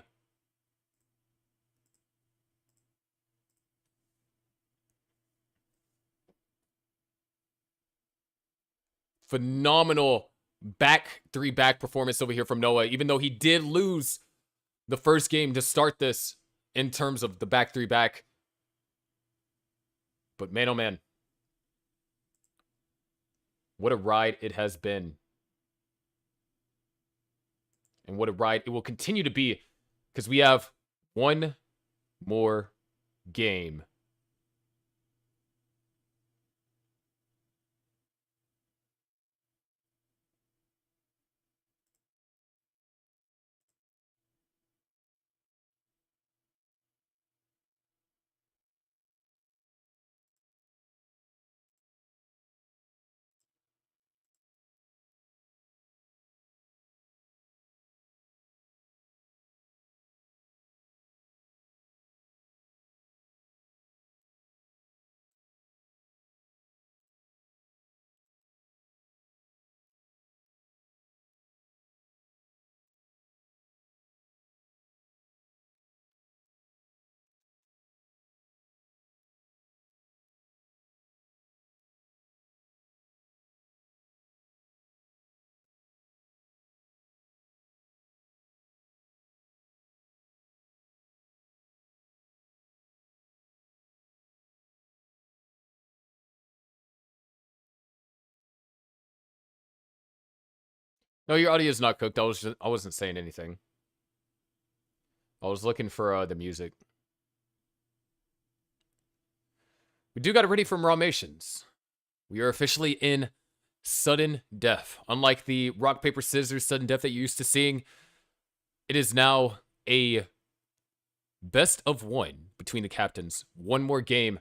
Phenomenal three back performance over here from Noah, even though he did lose the first game to start this in terms of the back 3 back. But man, oh man. What a ride it has been. And what a ride it will continue to be, because we have 1 more game. No, your audio is not cooked. I wasn't saying anything. I was looking for the music. We do got it ready from Ramations. We are officially in sudden death. Unlike the rock, paper, scissors sudden death that you're used to seeing, it is now a best of one between the captains. One more game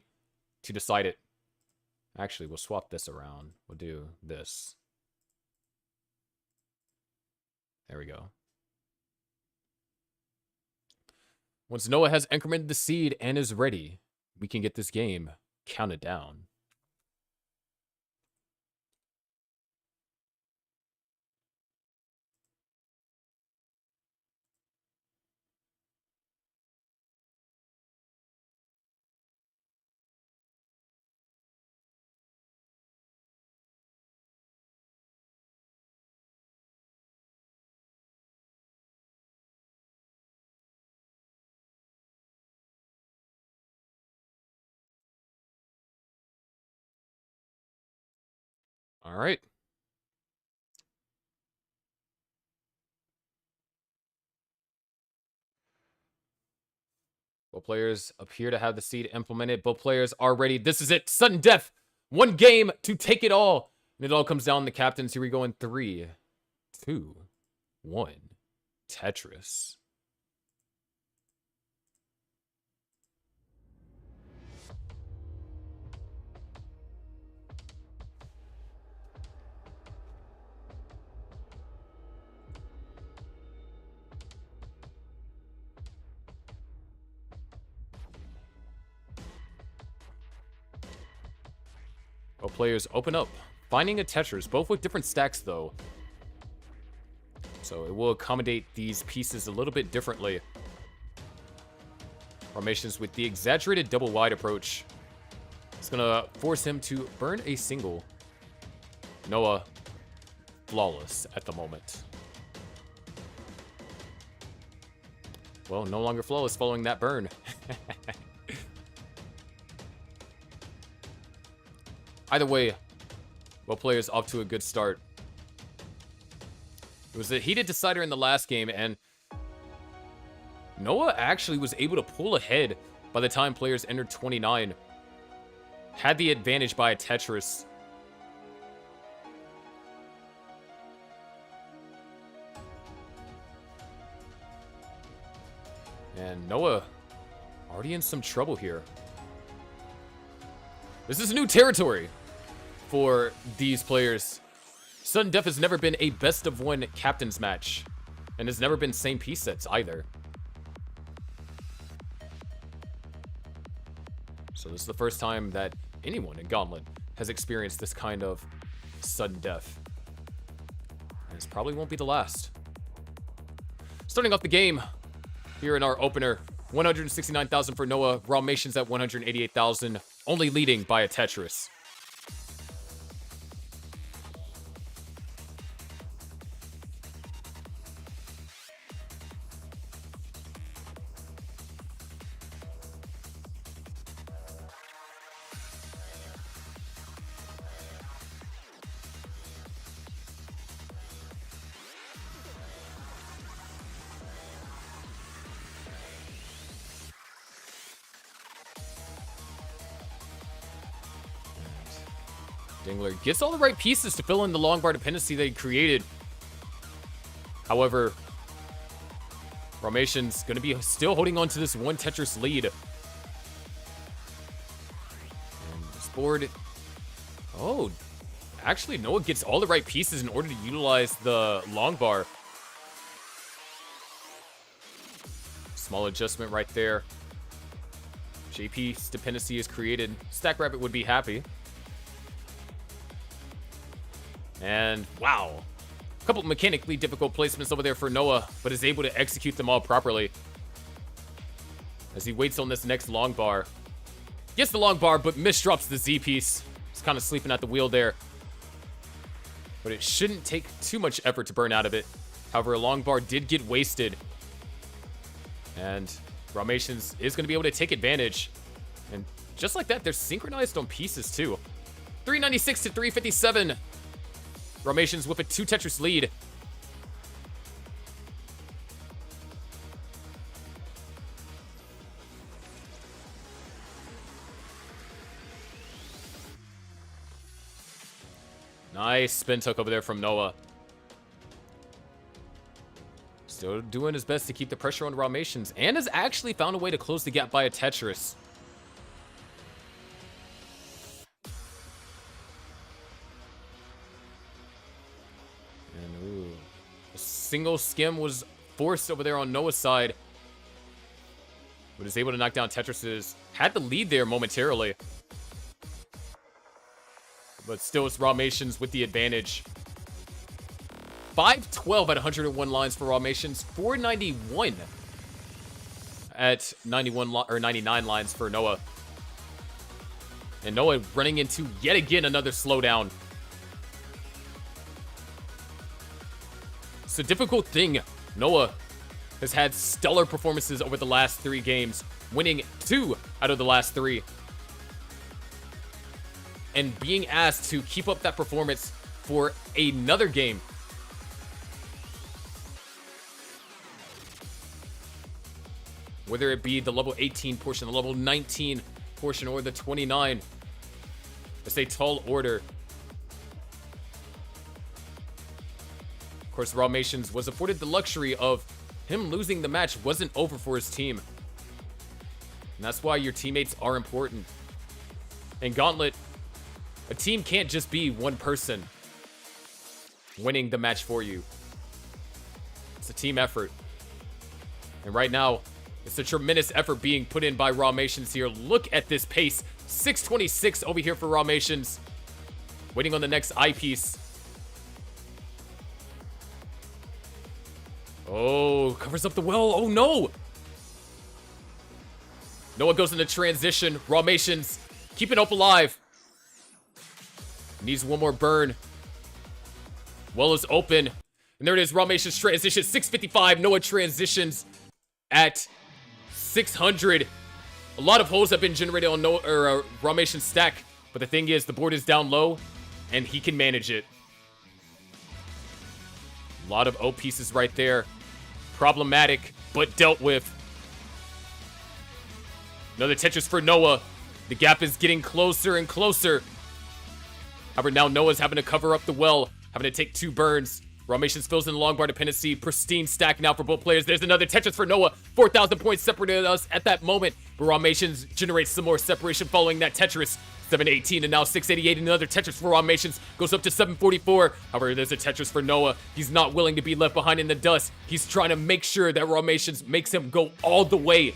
to decide it. Actually, we'll swap this around. We'll do this. There we go. Once Noah has incremented the seed and is ready, we can get this game counted down. All right. Both players appear to have the seed implemented. Both players are ready. This is it. Sudden death. One game to take it all. And it all comes down to the captains. Here we go in 3, 2, 1. Tetris. Both players open up, finding a Tetris, both with different stacks though. So it will accommodate these pieces a little bit differently. Formations with the exaggerated double wide approach. It's gonna force him to burn a single. Noah, flawless at the moment. Well, no longer flawless following that burn. Either way, both players off to a good start. It was a heated decider in the last game, and Noah actually was able to pull ahead by the time players entered 29. Had the advantage by a Tetris. And Noah already in some trouble here. This is new territory for these players. Sudden Death has never been a best of one captains match, and has never been same piece sets either. So this is the first time that anyone in Gauntlet has experienced this kind of sudden death. And this probably won't be the last. Starting off the game here in our opener, 169,000 for Noah, Ramations at 188,000, only leading by a Tetris. Dingler gets all the right pieces to fill in the long bar dependency that he created. However, Ramation's going to be still holding on to this one Tetris lead. And this board... Oh, actually, Noah gets all the right pieces in order to utilize the long bar. Small adjustment right there. JP's dependency is created. Stack Rabbit would be happy. And wow, a couple mechanically difficult placements over there for Noah, but is able to execute them all properly. As he waits on this next long bar. Gets the long bar, but misdrops the Z piece. He's kind of sleeping at the wheel there. But it shouldn't take too much effort to burn out of it. However, a long bar did get wasted. And Ramations is going to be able to take advantage. And just like that, they're synchronized on pieces too. 396 to 357. Ramations with a 2 Tetris lead. Nice spin tuck over there from Noah. Still doing his best to keep the pressure on Raumations, and has actually found a way to close the gap by a Tetris. And ooh, a single skim was forced over there on Noah's side, but is able to knock down Tetris's. Had the lead there momentarily, but still it's Raumations with the advantage. 512 at 101 lines for Raumations, 491 at 99 lines for Noah. And Noah running into yet again another slowdown. It's a difficult thing. Noah has had stellar performances over the last 3 games, winning 2 out of the last 3. And being asked to keep up that performance for another game. Whether it be the level 18 portion, the level 19 portion, or the 29. It's a tall order. Of course, Raumations was afforded the luxury of him losing the match wasn't over for his team. And that's why your teammates are important. In Gauntlet, a team can't just be one person winning the match for you. It's a team effort. And right now, it's a tremendous effort being put in by Raumations here. Look at this pace. 626 over here for Raumations. Waiting on the next eyepiece. Oh, covers up the well. Oh, no. Noah goes into transition. Raumations keeping hope alive. Needs one more burn. Well is open. And there it is. Raumations transition. 655. Noah transitions at 600. A lot of holes have been generated on Raumations' stack, but the thing is, the board is down low, and he can manage it. A lot of O pieces right there. Problematic, but dealt with. Another Tetris for Noah. The gap is getting closer and closer. However, now Noah's having to cover up the well, having to take 2 burns. Raumations fills in the long bar dependency. Pristine stack now for both players. There's another Tetris for Noah. 4,000 points separated us at that moment. But Raumations generates some more separation following that Tetris. 718 and now 688. Another Tetris for Raumations. Goes up to 744. However, there's a Tetris for Noah. He's not willing to be left behind in the dust. He's trying to make sure that Raumations makes him go all the way.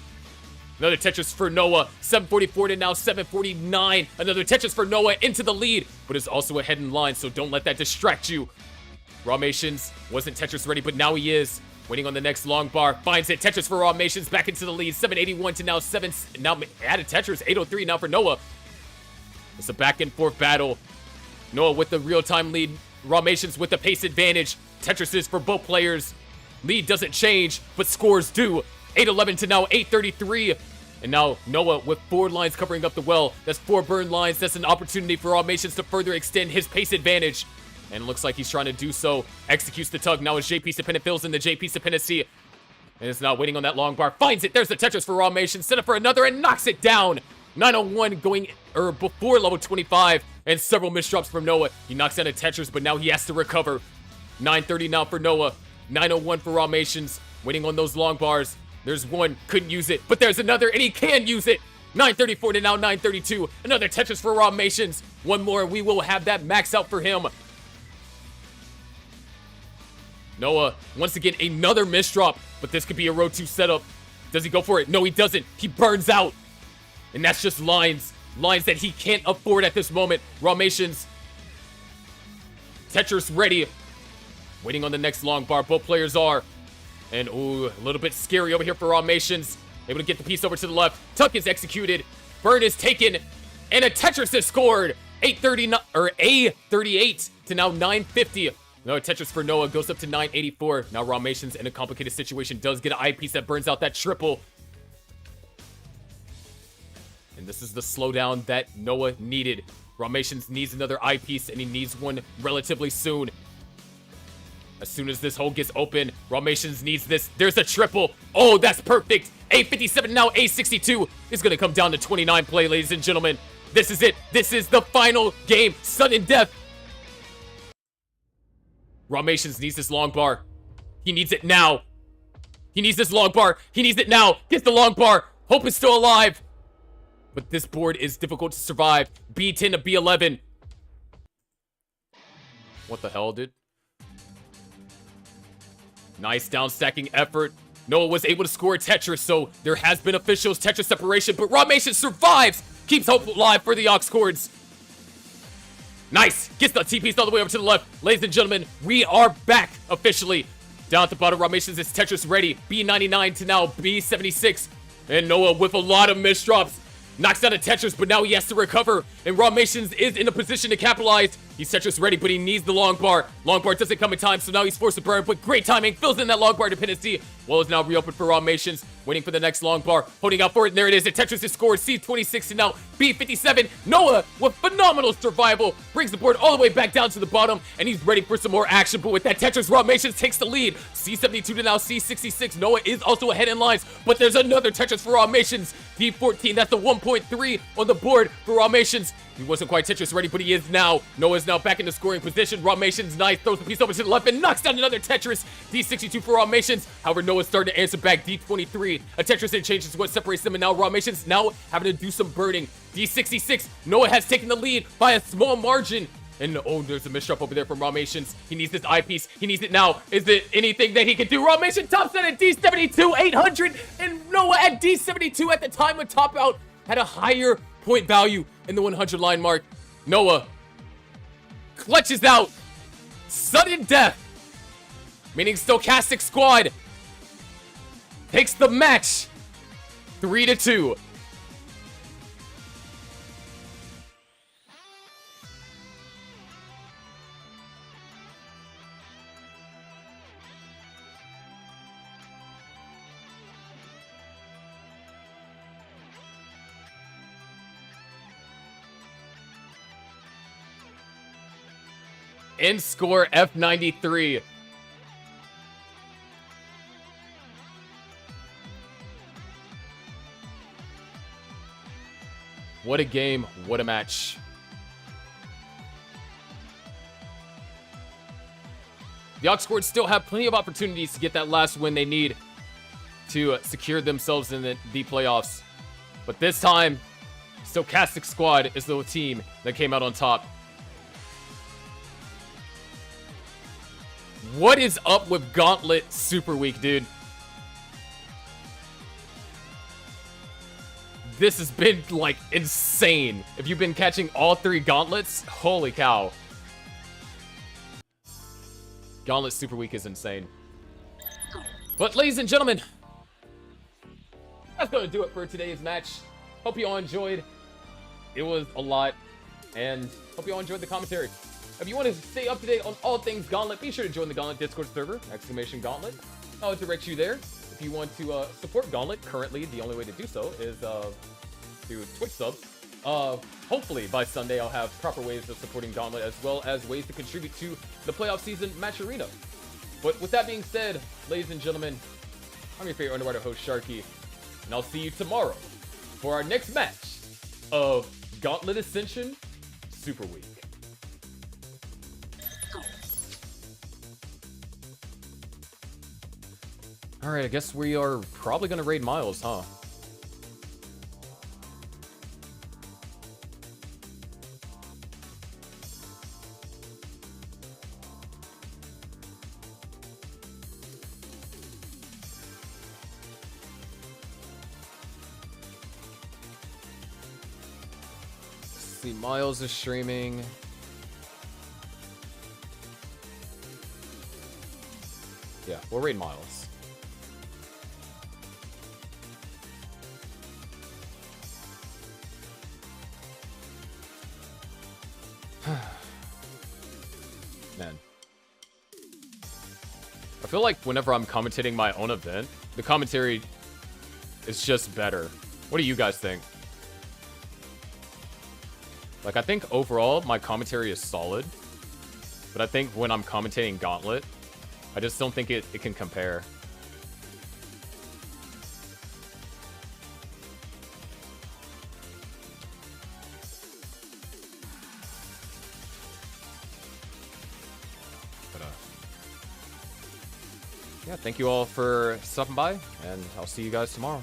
Another Tetris for Noah. 744 to now 749. Another Tetris for Noah into the lead. But it's also ahead in line, so don't let that distract you. Raumations wasn't Tetris ready, but now he is. Waiting on the next long bar. Finds it. Tetris for Raumations back into the lead. 781 to now 7. Now added Tetris. 803 now for Noah. It's a back and forth battle. Noah with the real-time lead. Raumations with the pace advantage. Tetris is for both players. Lead doesn't change, but scores do. 811 to now 833. And now Noah with 4 lines covering up the well. That's 4 burn lines. That's an opportunity for Raumations to further extend his pace advantage. And it looks like he's trying to do so. Executes the tug. Now his J piece dependent fills in the J piece dependency. And is now waiting on that long bar. Finds it. There's the Tetris for Raumations. Set up for another and knocks it down. 901 going before level 25. And several misdrops from Noah. He knocks down a Tetris, but now he has to recover. 930 now for Noah. 901 for Raumations. Waiting on those long bars. There's one. Couldn't use it. But there's another, and he can use it. 934 to now 932. Another Tetris for Raumations. One more, and we will have that max out for him. Noah, once again, another misdrop, but this could be a row 2 setup. Does he go for it? No, he doesn't. He burns out. And that's just lines. Lines that he can't afford at this moment. Raumations. Tetris ready. Waiting on the next long bar. Both players are. And, ooh, a little bit scary over here for Raumations. Able to get the piece over to the left. Tuck is executed. Burn is taken. And a Tetris is scored. 839, or A38 to now 950. No, Tetris for Noah goes up to 984. Now Raumations in a complicated situation does get an eyepiece that burns out that triple. And this is the slowdown that Noah needed. Raumations needs another eyepiece, and he needs one relatively soon. As soon as this hole gets open, Raumations needs this. There's a triple. Oh, that's perfect. A57 now A62 is going to come down to 29 play, ladies and gentlemen. This is it. This is the final game. Sudden death. Ramations needs this long bar. He needs it now. He needs this long bar. He needs it now. Gets the long bar. Hope is still alive. But this board is difficult to survive. B10 to B11. What the hell, dude? Nice down stacking effort. Noah was able to score a Tetris, so there has been officials Tetris separation, but Ramation survives. Keeps hope alive for the Aux Cords. Nice. Gets the TPs all the way over to the left. Ladies and gentlemen, we are back officially. Down at the bottom, Ramations is Tetris ready. B99 to now B76. And Noah with a lot of misdrops. Knocks down a Tetris, but now he has to recover. And Ramations is in a position to capitalize. He's Tetris ready, but he needs the long bar. Long bar doesn't come in time, so now he's forced to burn. But great timing, fills in that long bar dependency. Well is now reopened for Ramations. Waiting for the next long bar. Holding out for it, and there it is. The Tetris is scored. C26 and now B57. Noah with phenomenal survival. Brings the board all the way back down to the bottom. And he's ready for some more action. But with that Tetris, Ramations takes the lead. C72 to now C66. Noah is also ahead in lines. But there's another Tetris for Ramations. D14, that's the 1.3 on the board for Ramations. He wasn't quite Tetris ready, but he is now. Noah's now back in the scoring position. Ramations nice, throws the piece over to the left and knocks down another Tetris. D62 for Ramations. However, Noah's starting to answer back. D23. A Tetris interchange is what separates them, and now Ramations now having to do some burning. D66. Noah has taken the lead by a small margin. And oh, there's a misdrop over there from Ramations. He needs this eyepiece. He needs it now. Is there anything that he can do? Ramation tops that at D72, 800. And Noah at D72 at the time of top out had a higher point value in the 100 line mark. Noah clutches out. Sudden death. Meaning Stochastic Squad takes the match 3-2. End score F93. What a game, what a match. The Aux Cords still have plenty of opportunities to get that last win they need to secure themselves in the playoffs. But this time, Stochastic Squad is the team that came out on top. What is up with Gauntlet Super Week, dude? This has been, like, insane. If you've been catching all three Gauntlets, holy cow. Gauntlet Super Week is insane. But, ladies and gentlemen, that's going to do it for today's match. Hope you all enjoyed. It was a lot, and hope you all enjoyed the commentary. If you want to stay up to date on all things Gauntlet, be sure to join the Gauntlet Discord server, !Gauntlet. I'll direct you there. If you want to support Gauntlet, currently the only way to do so is through Twitch subs. Hopefully by Sunday I'll have proper ways of supporting Gauntlet as well as ways to contribute to the playoff season match arena. But with that being said, ladies and gentlemen, I'm your favorite underwriter host, Sharky, and I'll see you tomorrow for our next match of Gauntlet Ascension Super Week. Alright, I guess we are probably going to raid Miles, huh? Let's see, Miles is streaming. Yeah, we'll raid Miles. Man. I feel like whenever I'm commentating my own event, the commentary is just better. What do you guys think? Like, I think overall, my commentary is solid. But I think when I'm commentating Gauntlet, I just don't think it can compare. yeah, thank you all for stopping by, and I'll see you guys tomorrow.